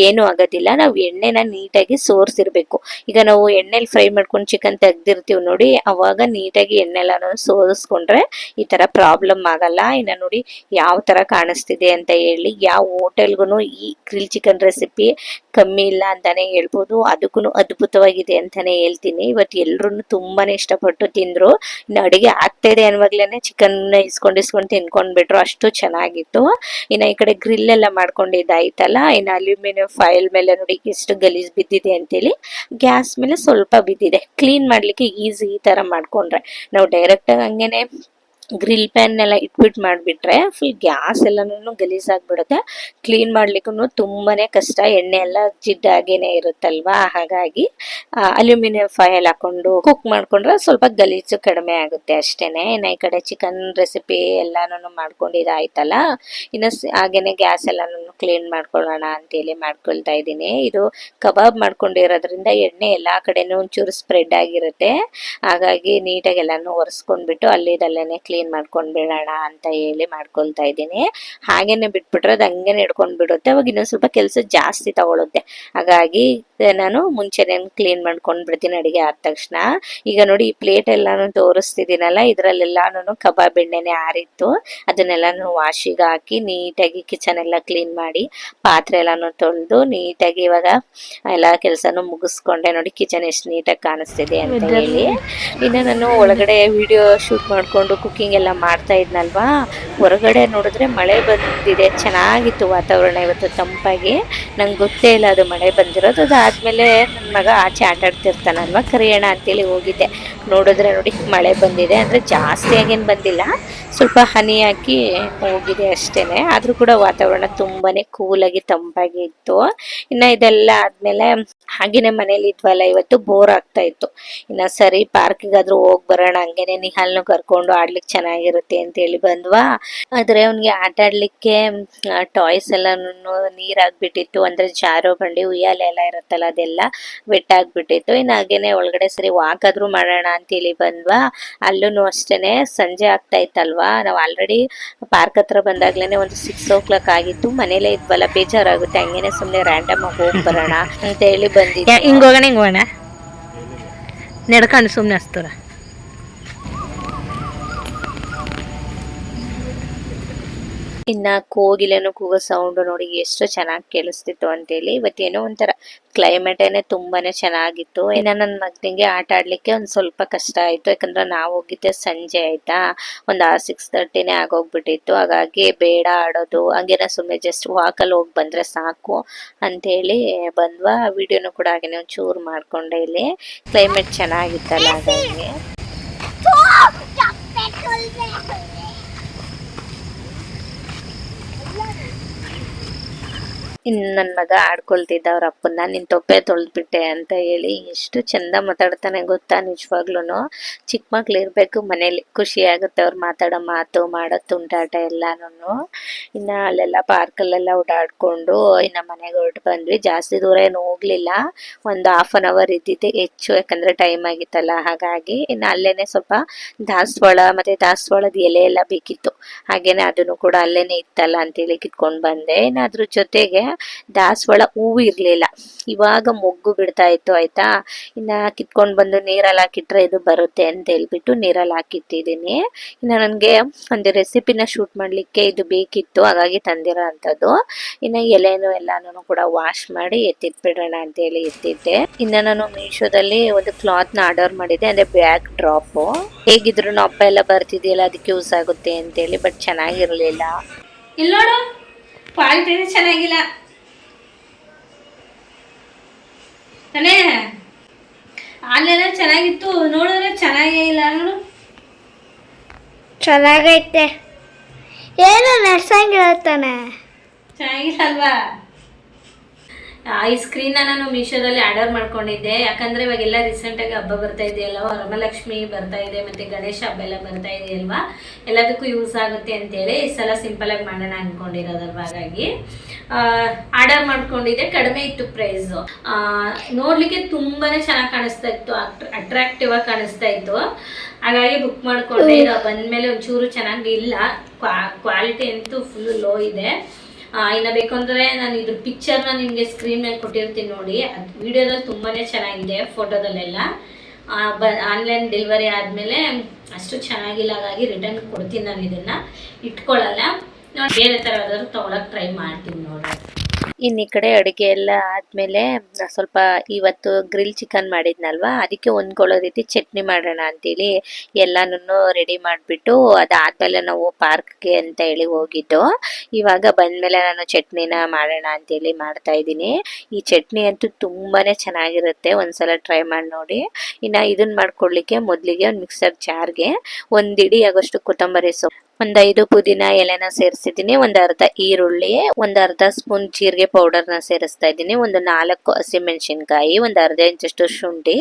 ಏನು ಆಗೋದಿಲ್ಲ. ನಾವು ಎಣ್ಣೆನ ನೀಟಾಗಿ ಸೋರ್ಸಿರ್ಬೇಕು. ಈಗ ನಾವು ಎಣ್ಣೆಲಿ ಫ್ರೈ ಮಾಡ್ಕೊಂಡು ಚಿಕನ್ ತೆಗ್ದಿರ್ತೀವಿ ನೋಡಿ, ಅವಾಗ ನೀಟಾಗಿ ಎಣ್ಣೆಲ್ಲ ಸೋರಿಸ್ಕೊಂಡ್ರೆ ಈ ತರ ಪ್ರಾಬ್ಲಮ್ ಆಗಲ್ಲ. ಇನ್ನ ನೋಡಿ ಯಾವ ತರ ಕಾಣಿಸ್ತಿದೆ ಅಂತ ಹೇಳಿ. ಯಾವ ಹೋಟೆಲ್ಗೂ ಈ ಗ್ರಿಲ್ ಚಿಕನ್ ರೆಸಿಪಿ ಕಮ್ಮಿ ಇಲ್ಲ ಅಂತಾನೆ ಹೇಳ್ಬೋದು, ಅದಕ್ಕೂ ಅದ್ಭುತವಾಗಿದೆ ಅಂತಾನೆ ಹೇಳ್ತೀನಿ. ಇವತ್ತು ಎಲ್ರು ತುಂಬಾನೇ ಇಷ್ಟಪಟ್ಟು ತಿಂದ್ರು. ಇನ್ನು ಅಡುಗೆ ಆಗ್ತಾ ಇದೆ ಅನ್ನುವಾಗ್ಲೇನೆ ಚಿಕನ್ ಇಸ್ಕೊಂಡು ತಿನ್ಕೊಂಡ್ಬಿಟ್ರು, ಅಷ್ಟು ಚೆನ್ನಾಗಿತ್ತು. ಇನ್ನ ಈ ಕಡೆ ಗ್ರಿಲ್ ಎಲ್ಲ ಮಾಡ್ಕೊಂಡಿದ್ದಾಯ್ತಲ್ಲ, ಇನ್ನು ಅಲ್ಯೂಮಿನಿಯಂ ಫಾಯಿಲ್ ಮೇಲೆ ನೋಡಿ ಎಷ್ಟು ಗಲೀಜ್ ಬಿದ್ದಿದೆ ಅಂತೇಳಿ. ಗ್ಯಾಸ್ ಮೇಲೆ ಸ್ವಲ್ಪ ಬಿದ್ದಿದೆ, ಕ್ಲೀನ್ ಮಾಡ್ಲಿಕ್ಕೆ ಈಸಿ. ಈ ತರ ಮಾಡ್ಕೊಂಡ್ರೆ ನಾವು ಡೈರೆಕ್ಟ್ ಆಗಿ ಹಂಗೇನೆ ಗ್ರಿಲ್ ಪ್ಯಾನ್ ಎಲ್ಲ ಇಟ್ಬಿಟ್ಟು ಮಾಡಿಬಿಟ್ರೆ ಫುಲ್ ಗ್ಯಾಸ್ ಎಲ್ಲನೂ ಗಲೀಜಾಗ್ಬಿಡುತ್ತೆ, ಕ್ಲೀನ್ ಮಾಡ್ಲಿಕ್ಕೂ ತುಂಬಾನೇ ಕಷ್ಟ. ಎಣ್ಣೆ ಎಲ್ಲ ಜಿಡ್ಡಾಗೇನೆ ಇರುತ್ತಲ್ವಾ, ಹಾಗಾಗಿ ಅಲ್ಯೂಮಿನಿಯಂ ಫಾಯಿಲ್ ಹಾಕೊಂಡು ಕುಕ್ ಮಾಡ್ಕೊಂಡ್ರೆ ಸ್ವಲ್ಪ ಗಲೀಜು ಕಡಿಮೆ ಆಗುತ್ತೆ ಅಷ್ಟೇನೆ. ಇನ್ನು ಈ ಕಡೆ ಚಿಕನ್ ರೆಸಿಪಿ ಎಲ್ಲಾನು ಮಾಡ್ಕೊಂಡಿದ್ದಾಯ್ತಲ್ಲ, ಇನ್ನು ಹಾಗೇನೆ ಗ್ಯಾಸ್ ಎಲ್ಲಾನು ಕ್ಲೀನ್ ಮಾಡ್ಕೊಳ್ಳೋಣ ಅಂತೇಳಿ ಮಾಡ್ಕೊಳ್ತಾ ಇದ್ದೀನಿ. ಇದು ಕಬಾಬ್ ಮಾಡ್ಕೊಂಡಿರೋದ್ರಿಂದ ಎಣ್ಣೆ ಎಲ್ಲಾ ಕಡೆನೂ ಒಂಚೂರು ಸ್ಪ್ರೆಡ್ ಆಗಿರುತ್ತೆ, ಹಾಗಾಗಿ ನೀಟಾಗಿ ಎಲ್ಲಾನು ಒರೆಸ್ಕೊಂಡ್ಬಿಟ್ಟು ಅಲ್ಲಿದಲ್ಲೇನೆ ಕ್ಲೀನ್ ಮಾಡ್ಕೊಂಡ್ ಬಿಡೋಣ ಅಂತ ಹೇಳಿ ಮಾಡ್ಕೊಳ್ತಾ ಇದ್ದೀನಿ. ಹಾಗೇನೆ ಬಿಟ್ಬಿಟ್ರೆ ಅದು ಹಂಗೇನೆ ಹಿಡ್ಕೊಂಡ್ ಬಿಡುತ್ತೆ, ಅವಾಗ ಇನ್ನೊಂದು ಸ್ವಲ್ಪ ಕೆಲಸ ಜಾಸ್ತಿ ತಗೊಳುತ್ತೆ. ಹಾಗಾಗಿ ನಾನು ಮುಂಚೆನೆ ಕ್ಲೀನ್ ಮಾಡ್ಕೊಂಡ್ ಬಿಡ್ತೀನಿ ಅಡಿಗೆ ಆದ ತಕ್ಷಣ. ಈಗ ನೋಡಿ ಈ ಪ್ಲೇಟ್ ಎಲ್ಲಾನು ತೋರಿಸ್ತಿದ್ದೀನಲ್ಲ, ಇದ್ರಲ್ಲೆಲ್ಲಾನು ಕಬಾಬ್ ಎಣ್ಣೆನೆ ಆರಿತ್ತು, ಅದನ್ನೆಲ್ಲಾನು ವಾಶಿಗೆ ಹಾಕಿ ನೀಟಾಗಿ ಕಿಚನ್ ಎಲ್ಲ ಕ್ಲೀನ್ ಮಾಡಿ ಪಾತ್ರೆ ಎಲ್ಲಾನು ತೊಳೆದು ನೀಟಾಗಿ ಇವಾಗ ಎಲ್ಲ ಕೆಲಸನೂ ಮುಗಿಸ್ಕೊಂಡೆ. ನೋಡಿ ಕಿಚನ್ ಎಷ್ಟು ನೀಟಾಗಿ ಕಾಣಿಸ್ತಿದೆ ಅಂತ ಹೇಳಿ. ಇನ್ನು ನಾನು ಒಳಗಡೆ ವಿಡಿಯೋ ಶೂಟ್ ಮಾಡ್ಕೊಂಡು ಕುಕಿಂಗ್ ವಾಕಿಂಗ್ ಎಲ್ಲ ಮಾಡ್ತಾ ಇದ್ನಲ್ವಾ, ಹೊರಗಡೆ ನೋಡಿದ್ರೆ ಮಳೆ ಬಂದಿದೆ. ಚೆನ್ನಾಗಿತ್ತು ವಾತಾವರಣ ಇವತ್ತು ತಂಪಾಗಿ. ನಂಗೆ ಗೊತ್ತೇ ಇಲ್ಲ ಅದು ಮಳೆ ಬಂದಿರೋದು. ಅದಾದಮೇಲೆ ನನ್ನ ಮಗ ಆಚೆ ಆಟ ಆಡ್ತಿರ್ತಾನಲ್ವ, ಕರಿಯೋಣ ಅಂತೇಳಿ ಹೋಗಿದ್ದೆ. ನೋಡಿದ್ರೆ ನೋಡಿ ಮಳೆ ಬಂದಿದೆ. ಅಂದರೆ ಜಾಸ್ತಿಯಾಗೇನು ಬಂದಿಲ್ಲ, ಸ್ವಲ್ಪ ಹನಿ ಹಾಕಿ ಹೋಗಿದೆ ಅಷ್ಟೇನೆ. ಆದರೂ ಕೂಡ ವಾತಾವರಣ ತುಂಬಾ ಕೂಲಾಗಿ ತಂಪಾಗಿ ಇತ್ತು. ಇನ್ನು ಇದೆಲ್ಲ ಆದಮೇಲೆ ಹಾಗೇನೆ ಮನೇಲಿ ಇದ್ವಲ್ಲ, ಇವತ್ತು ಬೋರ್ ಆಗ್ತಾ ಇತ್ತು. ಇನ್ನು ಸರಿ ಪಾರ್ಕಿಗಾದ್ರೂ ಹೋಗಿ ಬರೋಣ, ಹಂಗೇನೆ ನಿಹಾಲ್ನು ಕರ್ಕೊಂಡು ಆಡ್ಲಿಕ್ಕೆ ಚೆನ್ನಾಗಿರುತ್ತೆ ಅಂತೇಳಿ ಬಂದ್ವಾ. ಆದರೆ ಅವನಿಗೆ ಆಟ ಆಡಲಿಕ್ಕೆ ಟಾಯ್ಸ್ ಎಲ್ಲನೂ ನೀರಾಗ್ಬಿಟ್ಟಿತ್ತು. ಅಂದರೆ ಜಾರೋ ಬಂಡಿ, ಉಯ್ಯಾಲೆ ಎಲ್ಲ ಇರುತ್ತಲ್ಲ, ಅದೆಲ್ಲ ವೆಟ್ ಆಗಿಬಿಟ್ಟಿತ್ತು. ಇನ್ನು ಹಾಗೇನೆ ಒಳಗಡೆ ಸರಿ ವಾಕ್ ಆದರೂ ಮಾಡೋಣ ಅಂತೇಳಿ ಬಂದ್ವಾ. ಅಲ್ಲೂ ಅಷ್ಟೇ ಸಂಜೆ ಆಗ್ತಾ ಇತ್ತಲ್ವಾ. ನಾವು ಆಲ್ರೆಡಿ ಪಾರ್ಕ್ ಹತ್ರ ಬಂದಾಗ್ಲೇ ಒಂದು 6 o'clock ಆಗಿತ್ತು. ಮನೇಲೇ ಇದ್ವಲ್ಲ, ಬೇಜಾರಾಗುತ್ತೆ, ಹಂಗೇನೆ ಸುಮ್ಮನೆ ರ್ಯಾಂಡಮ್ ಆಗಿ ಹೋಗಿ ಬರೋಣ ಅಂತ ಹೇಳಿ ಬಂದಿದ್ದೆ. ಹಿಂಗೆ ಹೋಗೋಣ ನಡ್ಕೊಂಡು ಸುಮ್ಮನೆ ಹಚ್ತಾರ. ಇನ್ನು ಕೋಗಿಲೆನೂ ಕೂಗೋ ಸೌಂಡು ನೋಡಿ ಎಷ್ಟು ಚೆನ್ನಾಗಿ ಕೇಳಿಸ್ತಿತ್ತು ಅಂತೇಳಿ. ಇವತ್ತೇನೋ ಒಂಥರ ಕ್ಲೈಮೇಟೇನೆ ತುಂಬಾ ಚೆನ್ನಾಗಿತ್ತು. ಇನ್ನು ನನ್ನ ಮಗನಿಗೆ ಆಟ ಆಡಲಿಕ್ಕೆ ಒಂದು ಸ್ವಲ್ಪ ಕಷ್ಟ ಆಯಿತು, ಯಾಕಂದರೆ ನಾವು ಹೋಗಿದ್ದೆ ಸಂಜೆ ಆಯಿತಾ, ಒಂದು 6:30 ಆಗೋಗ್ಬಿಟ್ಟಿತ್ತು. ಹಾಗಾಗಿ ಬೇಡ ಆಡೋದು, ಹಂಗೇನ ಸುಮ್ಮನೆ ಜಸ್ಟ್ ವಾಕಲ್ಲಿ ಹೋಗಿ ಬಂದರೆ ಸಾಕು ಅಂತೇಳಿ ಬಂದ್ವಾ. ವಿಡಿಯೋನು ಕೂಡ ಹಾಗೇನೆ ಒಂಚೂರು ಮಾಡಿಕೊಂಡೆ. ಇಲ್ಲಿ ಕ್ಲೈಮೇಟ್ ಚೆನ್ನಾಗಿತ್ತಲ್ಲ, ಹಾಗಾಗಿ ಇನ್ನು ನನ್ನ ಮಗ ಆಡ್ಕೊಳ್ತಿದ್ದ ಅವ್ರ ಅಪ್ಪನ್ನ, ನಿನ್ನ ತೊಪ್ಪೆ ತೊಳೆದ್ಬಿಟ್ಟೆ ಅಂತ ಹೇಳಿ. ಎಷ್ಟು ಚಂದ ಮಾತಾಡ್ತಾನೆ ಗೊತ್ತಾ, ನಿಜವಾಗ್ಲೂ. ಚಿಕ್ಕ ಮಕ್ಳು ಇರಬೇಕು ಮನೇಲಿ, ಖುಷಿ ಆಗುತ್ತೆ ಅವ್ರು ಮಾತಾಡೋ ಮಾತು, ಮಾಡೋ ತುಂಟಾಟ ಎಲ್ಲಾನು. ಇನ್ನು ಅಲ್ಲೆಲ್ಲ ಪಾರ್ಕಲ್ಲೆಲ್ಲ ಓಡಾಡ್ಕೊಂಡು ಇನ್ನು ಮನೆಗೆ ಹೊರಟು ಬಂದ್ವಿ. ಜಾಸ್ತಿ ದೂರ ಏನು ಹೋಗ್ಲಿಲ್ಲ, ಒಂದು 1/2 hour ಇದ್ದಿದ್ದೆ ಹೆಚ್ಚು, ಯಾಕಂದರೆ ಟೈಮ್ ಆಗಿತ್ತಲ್ಲ ಹಾಗಾಗಿ. ಇನ್ನು ಅಲ್ಲೇನೆ ಸ್ವಲ್ಪ ದಾಸವಾಳ ಮತ್ತು ದಾಸವಾಳದ ಎಲೆ ಎಲ್ಲ ಬೇಕಿತ್ತು, ಹಾಗೇನೆ ಅದನ್ನು ಕೂಡ ಅಲ್ಲೇನೆ ಇತ್ತಲ್ಲ ಅಂತೇಳಿ ಕಿತ್ಕೊಂಡು ಬಂದೆ. ಇನ್ನು ಅದ್ರ ಜೊತೆಗೆ ದಾಸವಾಳ ಹೂವು ಇರಲಿಲ್ಲ, ಇವಾಗ ಮೊಗ್ಗು ಬಿಡ್ತಾ ಇತ್ತು ಆಯ್ತಾ. ಇನ್ನು ಕಿತ್ಕೊಂಡು ಬಂದು ನೀರಲ್ಲಿ ಹಾಕಿಟ್ರೆ ಇದು ಬರುತ್ತೆ ಅಂತ ಹೇಳ್ಬಿಟ್ಟು ನೀರಲ್ಲಿ ಹಾಕಿಟ್ಟಿದ್ದೀನಿ. ಇನ್ನು ನನಗೆ ಒಂದು ರೆಸಿಪಿನ ಶೂಟ್ ಮಾಡಲಿಕ್ಕೆ ಇದು ಬೇಕಿತ್ತು, ಹಾಗಾಗಿ ತಂದಿರೋ ಅಂಥದ್ದು. ಇನ್ನು ಎಲೆನೂ ಎಲ್ಲಾನು ಕೂಡ ವಾಶ್ ಮಾಡಿ ಎತ್ತಿಟ್ಬಿಡೋಣ ಅಂತೇಳಿ ಎತ್ತಿದ್ದೆ. ಇನ್ನು ನಾನು ಮೀಶೋದಲ್ಲಿ ಒಂದು ಕ್ಲಾತ್ನ ಆರ್ಡರ್ ಮಾಡಿದ್ದೆ, ಅಂದರೆ ಬ್ಯಾಕ್ ಡ್ರಾಪು. ಹೇಗಿದ್ರು ಅಪ್ಪ ಎಲ್ಲ ಬರ್ತಿದೆಯಲ್ಲ, ಅದಕ್ಕೆ ಯೂಸ್ ಆಗುತ್ತೆ ಅಂತೇಳಿ, ಬಟ್ ಚೆನ್ನಾಗಿರಲಿಲ್ಲ. ಇಲ್ಲಿ ನೋಡು, ಕ್ವಾಲಿಟಿನೇ ಚೆನ್ನಾಗಿಲ್ಲ ತಾನೇ. ಆನ್ಲೈನಲ್ಲಿ ಚೆನ್ನಾಗಿತ್ತು, ನೋಡಿದ್ರೆ ಚೆನ್ನಾಗೇ ಇಲ್ಲ. ನೋಡು ಚೆನ್ನಾಗೈತೆ, ಏನು ನಡ್ಸಂಗಿರತ್ತಾನೆ, ಚೆನ್ನಾಗಿಲ್ಲ ಅಲ್ವಾ. ಈ ಸ್ಕ್ರೀನ್ನ ನಾನು ಮೀಶೋದಲ್ಲಿ ಆರ್ಡರ್ ಮಾಡ್ಕೊಂಡಿದ್ದೆ, ಯಾಕಂದರೆ ಇವಾಗೆಲ್ಲ ರೀಸೆಂಟಾಗಿ ಹಬ್ಬ ಬರ್ತಾ ಇದೆಯಲ್ವ, ವರಮಲಕ್ಷ್ಮಿ ಬರ್ತಾ ಇದೆ, ಮತ್ತು ಗಣೇಶ ಹಬ್ಬ ಎಲ್ಲ ಬರ್ತಾ ಇದೆಯಲ್ವಾ, ಎಲ್ಲದಕ್ಕೂ ಯೂಸ್ ಆಗುತ್ತೆ ಅಂತೇಳಿ ಈ ಸಲ ಸಿಂಪಲಾಗಿ ಮಾಡೋಣ ಅಂದ್ಕೊಂಡಿರೋದಲ್ವ. ಹಾಗಾಗಿ ಆರ್ಡರ್ ಮಾಡ್ಕೊಂಡಿದ್ದೆ. ಕಡಿಮೆ ಇತ್ತು ಪ್ರೈಸು, ನೋಡಲಿಕ್ಕೆ ತುಂಬಾ ಚೆನ್ನಾಗಿ ಕಾಣಿಸ್ತಾ ಇತ್ತು, ಅಟ್ರಾಕ್ಟಿವ್ ಆಗಿ ಕಾಣಿಸ್ತಾ ಇತ್ತು. ಹಾಗಾಗಿ ಬುಕ್ ಮಾಡಿಕೊಂಡೆ. ಇದು ಬಂದಮೇಲೆ ಒಂಚೂರು ಚೆನ್ನಾಗಿಲ್ಲ, ಕ್ವಾಲಿಟಿ ಅಂತೂ ಫುಲ್ ಲೋ ಇದೆ. ಇನ್ನು ಬೇಕು ಅಂದರೆ ನಾನು ಇದ್ರ ಪಿಕ್ಚರ್ನ ನಿಮಗೆ ಸ್ಕ್ರೀನ್ ಮೇಲೆ ಕೊಟ್ಟಿರ್ತೀನಿ ನೋಡಿ. ಅದು ವಿಡಿಯೋದಲ್ಲಿ ತುಂಬಾ ಚೆನ್ನಾಗಿದೆ, ಫೋಟೋದಲ್ಲೆಲ್ಲ. ಆನ್ಲೈನ್ ಡೆಲಿವರಿ ಆದಮೇಲೆ ಅಷ್ಟು ಚೆನ್ನಾಗಿಲ್ಲ, ಹಾಗಾಗಿ ರಿಟರ್ನ್ ಕೊಡ್ತೀನಿ. ನಾನು ಇದನ್ನು ಇಟ್ಕೊಳ್ಳಲ್ಲ, ನೋಡಿ ಬೇರೆ ಥರ ಯಾವ್ದಾದ್ರು ತೊಗೊಳಕ್ಕೆ ಟ್ರೈ ಮಾಡ್ತೀನಿ ನೋಡಿ. ಇನ್ನು ಈ ಕಡೆ ಅಡುಗೆ ಎಲ್ಲ ಆದಮೇಲೆ ಸ್ವಲ್ಪ ಇವತ್ತು ಗ್ರಿಲ್ ಚಿಕನ್ ಮಾಡಿದ್ನಲ್ವ, ಅದಕ್ಕೆ ಹೊಂದ್ಕೊಳ್ಳೋ ರೀತಿ ಚಟ್ನಿ ಮಾಡೋಣ ಅಂತೇಳಿ ಎಲ್ಲನೂ ರೆಡಿ ಮಾಡಿಬಿಟ್ಟು ಅದಾದಮೇಲೆ ನಾವು ಪಾರ್ಕ್ಗೆ ಅಂತ ಹೇಳಿ ಹೋಗಿದ್ದು. ಇವಾಗ ಬಂದಮೇಲೆ ನಾನು ಚಟ್ನಿನ ಮಾಡೋಣ ಅಂತೇಳಿ ಮಾಡ್ತಾಯಿದ್ದೀನಿ. ಈ ಚಟ್ನಿ ಅಂತೂ ತುಂಬಾ ಚೆನ್ನಾಗಿರುತ್ತೆ, ಒಂದ್ಸಲ ಟ್ರೈ ಮಾಡಿ ನೋಡಿ. ಇನ್ನು ಇದನ್ನು ಮಾಡ್ಕೊಳ್ಳಿಕ್ಕೆ ಮೊದಲಿಗೆ ಒಂದು ಮಿಕ್ಸರ್ ಜಾರ್ಗೆ ಒಂದು ಇಡೀ ಆಗೋಷ್ಟು ಕೊತ್ತಂಬರಿ ಸೊಪ್ಪು, ಒಂದು 5 ಪುದೀನ ಎಲೆನ ಸೇರಿಸಿದ್ದೀನಿ, ಒಂದು ಅರ್ಧ ಈರುಳ್ಳಿ, ಒಂದು ಅರ್ಧ ಸ್ಪೂನ್ ಜೀರಿಗೆ ಪೌಡರ್ನ ಸೇರಿಸ್ತಾ ಇದ್ದೀನಿ, ಒಂದು 4 ಹಸಿಮೆಣಸಿನ್ಕಾಯಿ, ಒಂದು ಅರ್ಧ ಇಂಚಷ್ಟು ಶುಂಠಿ,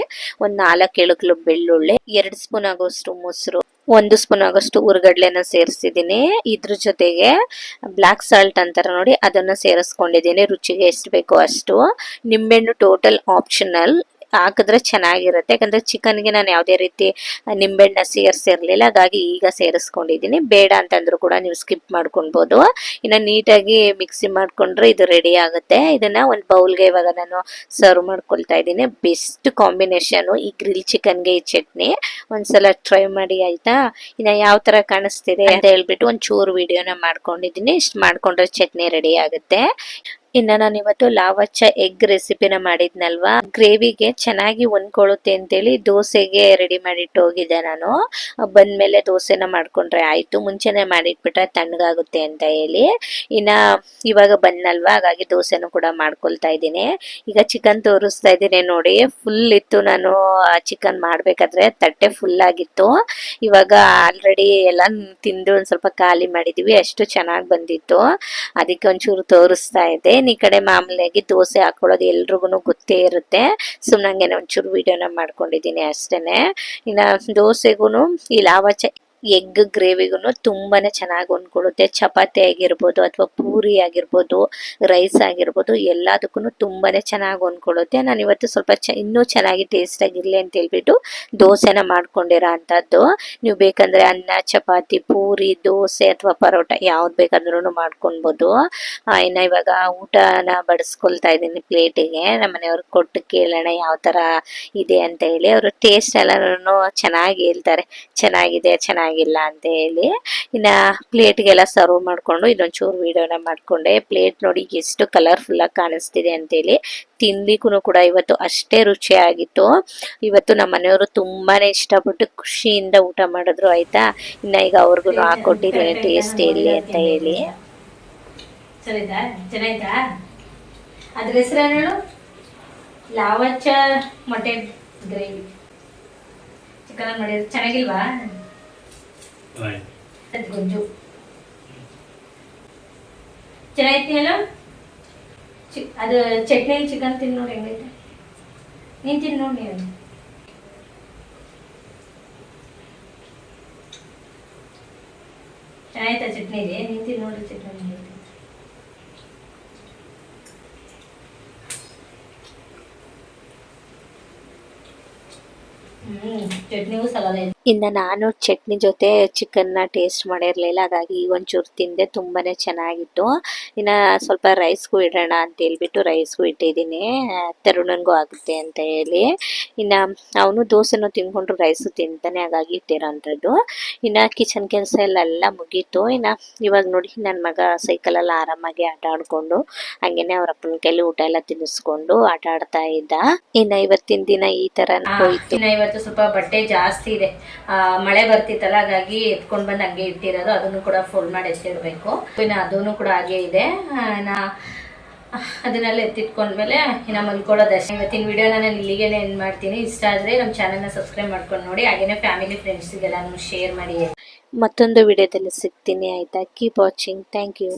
ಒಂದು 4-7 ಕ್ಲೂಬ್ ಬೆಳ್ಳುಳ್ಳಿ, 2 ಸ್ಪೂನ್ ಆಗೋಷ್ಟು ಮೊಸರು, 1 ಸ್ಪೂನ್ ಆಗೋಷ್ಟು ಹುರ್ಗಡ್ಲೆನ ಸೇರಿಸಿದ್ದೀನಿ. ಇದ್ರ ಜೊತೆಗೆ ಬ್ಲ್ಯಾಕ್ ಸಾಲ್ಟ್ ಅಂತಾರೆ ನೋಡಿ, ಅದನ್ನು ಸೇರಿಸ್ಕೊಂಡಿದ್ದೀನಿ. ರುಚಿಗೆ ಎಷ್ಟು ಬೇಕೋ ಅಷ್ಟು. ನಿಂಬೆಹಣ್ಣು ಟೋಟಲ್ ಆಪ್ಷನಲ್, ಹಾಕಿದ್ರೆ ಚೆನ್ನಾಗಿರುತ್ತೆ, ಯಾಕಂದರೆ ಚಿಕನ್ಗೆ ನಾನು ಯಾವುದೇ ರೀತಿ ನಿಂಬೆಹಣ್ಣ ಸೇರಿಸಿರಲಿಲ್ಲ, ಹಾಗಾಗಿ ಈಗ ಸೇರಿಸ್ಕೊಂಡಿದ್ದೀನಿ. ಬೇಡ ಅಂತಂದ್ರೂ ಕೂಡ ನೀವು ಸ್ಕಿಪ್ ಮಾಡ್ಕೊಳ್ಬೋದು. ಇನ್ನು ನೀಟಾಗಿ ಮಿಕ್ಸಿ ಮಾಡಿಕೊಂಡ್ರೆ ಇದು ರೆಡಿ ಆಗುತ್ತೆ. ಇದನ್ನು ಒಂದು ಬೌಲ್ಗೆ ಇವಾಗ ನಾನು ಸರ್ವ್ ಮಾಡ್ಕೊಳ್ತಾ ಇದ್ದೀನಿ. ಬೆಸ್ಟ್ ಕಾಂಬಿನೇಷನು ಈ ಗ್ರಿಲ್ ಚಿಕನ್ಗೆ ಈ ಚಟ್ನಿ. ಒಂದ್ಸಲ ಟ್ರೈ ಮಾಡಿ ಆಯ್ತಾ. ಇನ್ನು ಯಾವ ಥರ ಕಾಣಿಸ್ತಿದೆ ಅಂತ ಹೇಳ್ಬಿಟ್ಟು ಒಂಚೂರು ವಿಡಿಯೋನ ಮಾಡ್ಕೊಂಡಿದ್ದೀನಿ. ಇಷ್ಟು ಮಾಡ್ಕೊಂಡ್ರೆ ಚಟ್ನಿ ರೆಡಿ ಆಗುತ್ತೆ. ಇನ್ನು ನಾನು ಇವತ್ತು ಲಾವಚ್ಚ ಎಗ್ ರೆಸಿಪಿನ ಮಾಡಿದ್ನಲ್ವಾ, ಗ್ರೇವಿಗೆ ಚೆನ್ನಾಗಿ ಹೊಂದ್ಕೊಳ್ಳುತ್ತೆ ಅಂತೇಳಿ ದೋಸೆಗೆ ರೆಡಿ ಮಾಡಿಟ್ಟು ಹೋಗಿದ್ದೆ ನಾನು. ಬಂದ್ಮೇಲೆ ದೋಸೆನ ಮಾಡ್ಕೊಂಡ್ರೆ ಆಯ್ತು, ಮುಂಚೆನೆ ಮಾಡಿಟ್ಬಿಟ್ರೆ ತಣ್ಣಗಾಗುತ್ತೆ ಅಂತ ಹೇಳಿ. ಇನ್ನ ಇವಾಗ ಬಂದ್ನಲ್ವಾ, ಹಾಗಾಗಿ ದೋಸೆನೂ ಕೂಡ ಮಾಡ್ಕೊಳ್ತಾ ಇದ್ದೀನಿ. ಈಗ ಚಿಕನ್ ತೋರಿಸ್ತಾ ಇದ್ದೀನಿ ನೋಡಿ, ಫುಲ್ ಇತ್ತು. ನಾನು ಚಿಕನ್ ಮಾಡ್ಬೇಕಾದ್ರೆ ತಟ್ಟೆ ಫುಲ್ ಆಗಿತ್ತು. ಇವಾಗ ಆಲ್ರೆಡಿ ಎಲ್ಲ ತಿಂದು ಒಂದ್ ಸ್ವಲ್ಪ ಖಾಲಿ ಮಾಡಿದೀವಿ, ಅಷ್ಟು ಚೆನ್ನಾಗಿ ಬಂದಿತ್ತು. ಅದಕ್ಕೆ ಒಂಚೂರು ತೋರಿಸ್ತಾ ಇದೆ. ಈ ಕಡೆ ಮಾಮೂಲಿಯಾಗಿ ದೋಸೆ ಹಾಕೊಳ್ಳೋದು ಎಲ್ರಿಗೂ ಗೊತ್ತೇ ಇರುತ್ತೆ. ಸುಮ್ಮನೆ ಒಂಚೂರು ವಿಡಿಯೋನ ಮಾಡ್ಕೊಂಡಿದ್ದೀನಿ ಅಷ್ಟೇನೆ. ಇನ್ನು ದೋಸೆಗೂ ಈ ಲಾವಚ್ಚ ಎಗ್ ಗ್ರೇವಿಗೂ ತುಂಬಾನೇ ಚೆನ್ನಾಗಿ ಹೊಂದ್ಕೊಳ್ಳುತ್ತೆ. ಚಪಾತಿ ಆಗಿರ್ಬೋದು ಅಥವಾ ಪೂರಿ ಆಗಿರ್ಬೋದು, ರೈಸ್ ಆಗಿರ್ಬೋದು, ಎಲ್ಲದಕ್ಕೂ ತುಂಬಾನೇ ಚೆನ್ನಾಗಿ ಹೊಂದ್ಕೊಳ್ಳುತ್ತೆ. ನಾನು ಇವತ್ತು ಸ್ವಲ್ಪ ಇನ್ನೂ ಚೆನ್ನಾಗಿ ಟೇಸ್ಟ್ ಆಗಿರ್ಲಿ ಅಂತ ಹೇಳ್ಬಿಟ್ಟು ದೋಸೆನ ಮಾಡ್ಕೊಂಡಿರೋ ಅಂಥದ್ದು. ನೀವು ಬೇಕಂದ್ರೆ ಅನ್ನ, ಚಪಾತಿ, ಪೂರಿ, ದೋಸೆ ಅಥವಾ ಪರೋಟ ಯಾವ್ದು ಬೇಕಾದ್ರೂ ಮಾಡ್ಕೊಳ್ಬೋದು. ಇನ್ನು ಇವಾಗ ಊಟನ ಬಡಿಸ್ಕೊಳ್ತಾ ಇದ್ದೀನಿ ಪ್ಲೇಟಿಗೆ. ನಮ್ಮ ಮನೆಯವ್ರಿಗೆ ಕೊಟ್ಟು ಕೇಳೋಣ ಯಾವ ಥರ ಇದೆ ಅಂತ ಹೇಳಿ. ಅವರು ಟೇಸ್ಟ್ ಎಲ್ಲನೂ ಚೆನ್ನಾಗಿ ಹೇಳ್ತಾರೆ, ಚೆನ್ನಾಗಿದೆ ಚೆನ್ನಾಗಿಲ್ಲ ಅಂತ ಹೇಳಿ. ಇನ್ನು ಪ್ಲೇಟ್ಗೆಲ್ಲ ಸರ್ವ್ ಮಾಡಿಕೊಂಡು ಇದೊಂಚೂರು ವಿಡಿಯೋನ ಮಾಡಿಕೊಂಡೆ. ಪ್ಲೇಟ್ ನೋಡಿ ಎಷ್ಟು ಕಲರ್ಫುಲ್ಲಾಗಿ ಕಾಣಿಸ್ತಿದೆ ಅಂತೇಳಿ. ತಿನ್ಲಿಕ್ಕೂ ಕೂಡ ಇವತ್ತು ಅಷ್ಟೇ ರುಚಿಯಾಗಿತ್ತು. ಇವತ್ತು ನಮ್ಮ ಮನೆಯವರು ತುಂಬಾನೇ ಇಷ್ಟಪಟ್ಟು ಖುಷಿಯಿಂದ ಊಟ ಮಾಡಿದ್ರು ಆಯ್ತಾ. ಇನ್ನು ಈಗ ಅವ್ರಿಗೂ ಹಾಕೊಟ್ಟಿದ್ದೀನಿ ಟೇಸ್ಟ್ ಎಲ್ಲಿ ಅಂತ ಹೇಳಿ. ಚೆನ್ನಾಯ್ತಾ? ಅದ್ರ ಹೆಸರೇನು ಹೇಳು? ಲಾವಚ್ಚ ಮಟನ್ ಗ್ರೇವಿ ಚಿಕನ್ ಮಾಡಿದ್ರು. ಚೆನ್ನಾಗಿಲ್ವಾ? ಗೊಜ್ಜು ಚೆನ್ನಾಗಿತ್ತು ಹೇಳು. ಅದು ಚಟ್ನಿಯಲ್ಲಿ ಚಿಕನ್ ತಿಂದು ನೋಡಿ ಹೆಂಗೈತೆ. ನೀನು ತಿಂದು ನೋಡಿ. ನೀವು ಚೆನ್ನಾಯ್ತಾ ಚಟ್ನಿಗೆ? ನೀನು ತಿಂದು ನೋಡ್ರಿ ಚಟ್ನಿ ಹೆಂಗೈತೆ. ಚಟ್ನಿಗೂ ಸಲಾದ ಐತೆ. ಇನ್ನು ನಾನು ಚಟ್ನಿ ಜೊತೆ ಚಿಕನ್ನ ಟೇಸ್ಟ್ ಮಾಡಿರಲಿಲ್ಲ, ಹಾಗಾಗಿ ಒಂಚೂರು ತಿಂದೆ. ತುಂಬಾನೇ ಚೆನ್ನಾಗಿತ್ತು. ಇನ್ನು ಸ್ವಲ್ಪ ರೈಸ್ಗೂ ಇಡೋಣ ಅಂತ ಹೇಳ್ಬಿಟ್ಟು ರೈಸ್ಗೂ ಇಟ್ಟಿದ್ದೀನಿ, ತರುಣನ್ಗೂ ಆಗುತ್ತೆ ಅಂತ ಹೇಳಿ. ಇನ್ನು ಅವನು ದೋಸೆನೂ ತಿನ್ಕೊಂಡ್ರು ರೈಸು ತಿಂತಾನೆ, ಹಾಗಾಗಿ ಇಟ್ಟಿರೋಂಥದ್ದು. ಇನ್ನು ಕಿಚನ್ ಕೆಲಸ ಎಲ್ಲ ಮುಗೀತು. ಇನ್ನು ಇವಾಗ ನೋಡಿ ನನ್ನ ಮಗ ಸೈಕಲಲ್ಲಿ ಆರಾಮಾಗಿ ಆಟ ಆಡ್ಕೊಂಡು ಹಂಗೇನೆ ಅವ್ರ ಅಪ್ಪನ ಕೈಲಿ ಊಟ ಎಲ್ಲ ತಿನ್ನಿಸ್ಕೊಂಡು ಆಟ ಆಡ್ತಾ ಇದ್ದ. ಇನ್ನು ಇವತ್ತಿನ ದಿನ ಈ ಥರ ಹೋಯ್ತು. ಇನ್ನು ಇವತ್ತು ಸ್ವಲ್ಪ ಬಟ್ಟೆ ಜಾಸ್ತಿ ಇದೆ. ಮಳೆ ಬರ್ತಿತ್ತಲ್ಲ, ಹಾಗಾಗಿ ಎತ್ಕೊಂಡು ಬಂದು ಹಂಗೆ ಇಟ್ಟಿರೋದು. ಅದನ್ನು ಕೂಡ ಫೋಲ್ಡ್ ಮಾಡಿ ಎತ್ತಿರಬೇಕು. ಇನ್ನು ಅದನ್ನು ಕೂಡ ಹಾಗೆ ಇದೆ. ಅದನ್ನೆಲ್ಲ ಎತ್ತಿಟ್ಕೊಂಡ್ಮೇಲೆ ಇನ್ನು ಮಲ್ಕೊಳ್ಳೋದಷ್ಟೇ. ಇವತ್ತಿನ ವಿಡಿಯೋನ ನಾನು ಇಲ್ಲಿಗೆ ಎಂಡ್ ಮಾಡ್ತೀನಿ. ಇಷ್ಟ ಆದರೆ ನಮ್ಮ ಚಾನಲ್ನ ಸಬ್ಸ್ಕ್ರೈಬ್ ಮಾಡ್ಕೊಂಡು ನೋಡಿ. ಹಾಗೇನೆ ಫ್ಯಾಮಿಲಿ ಫ್ರೆಂಡ್ಸಿಗೆಲ್ಲ ಶೇರ್ ಮಾಡಿ. ಮತ್ತೊಂದು ವಿಡಿಯೋದಲ್ಲಿ ಸಿಗ್ತೀನಿ ಆಯ್ತಾ. Keep watching. Thank you.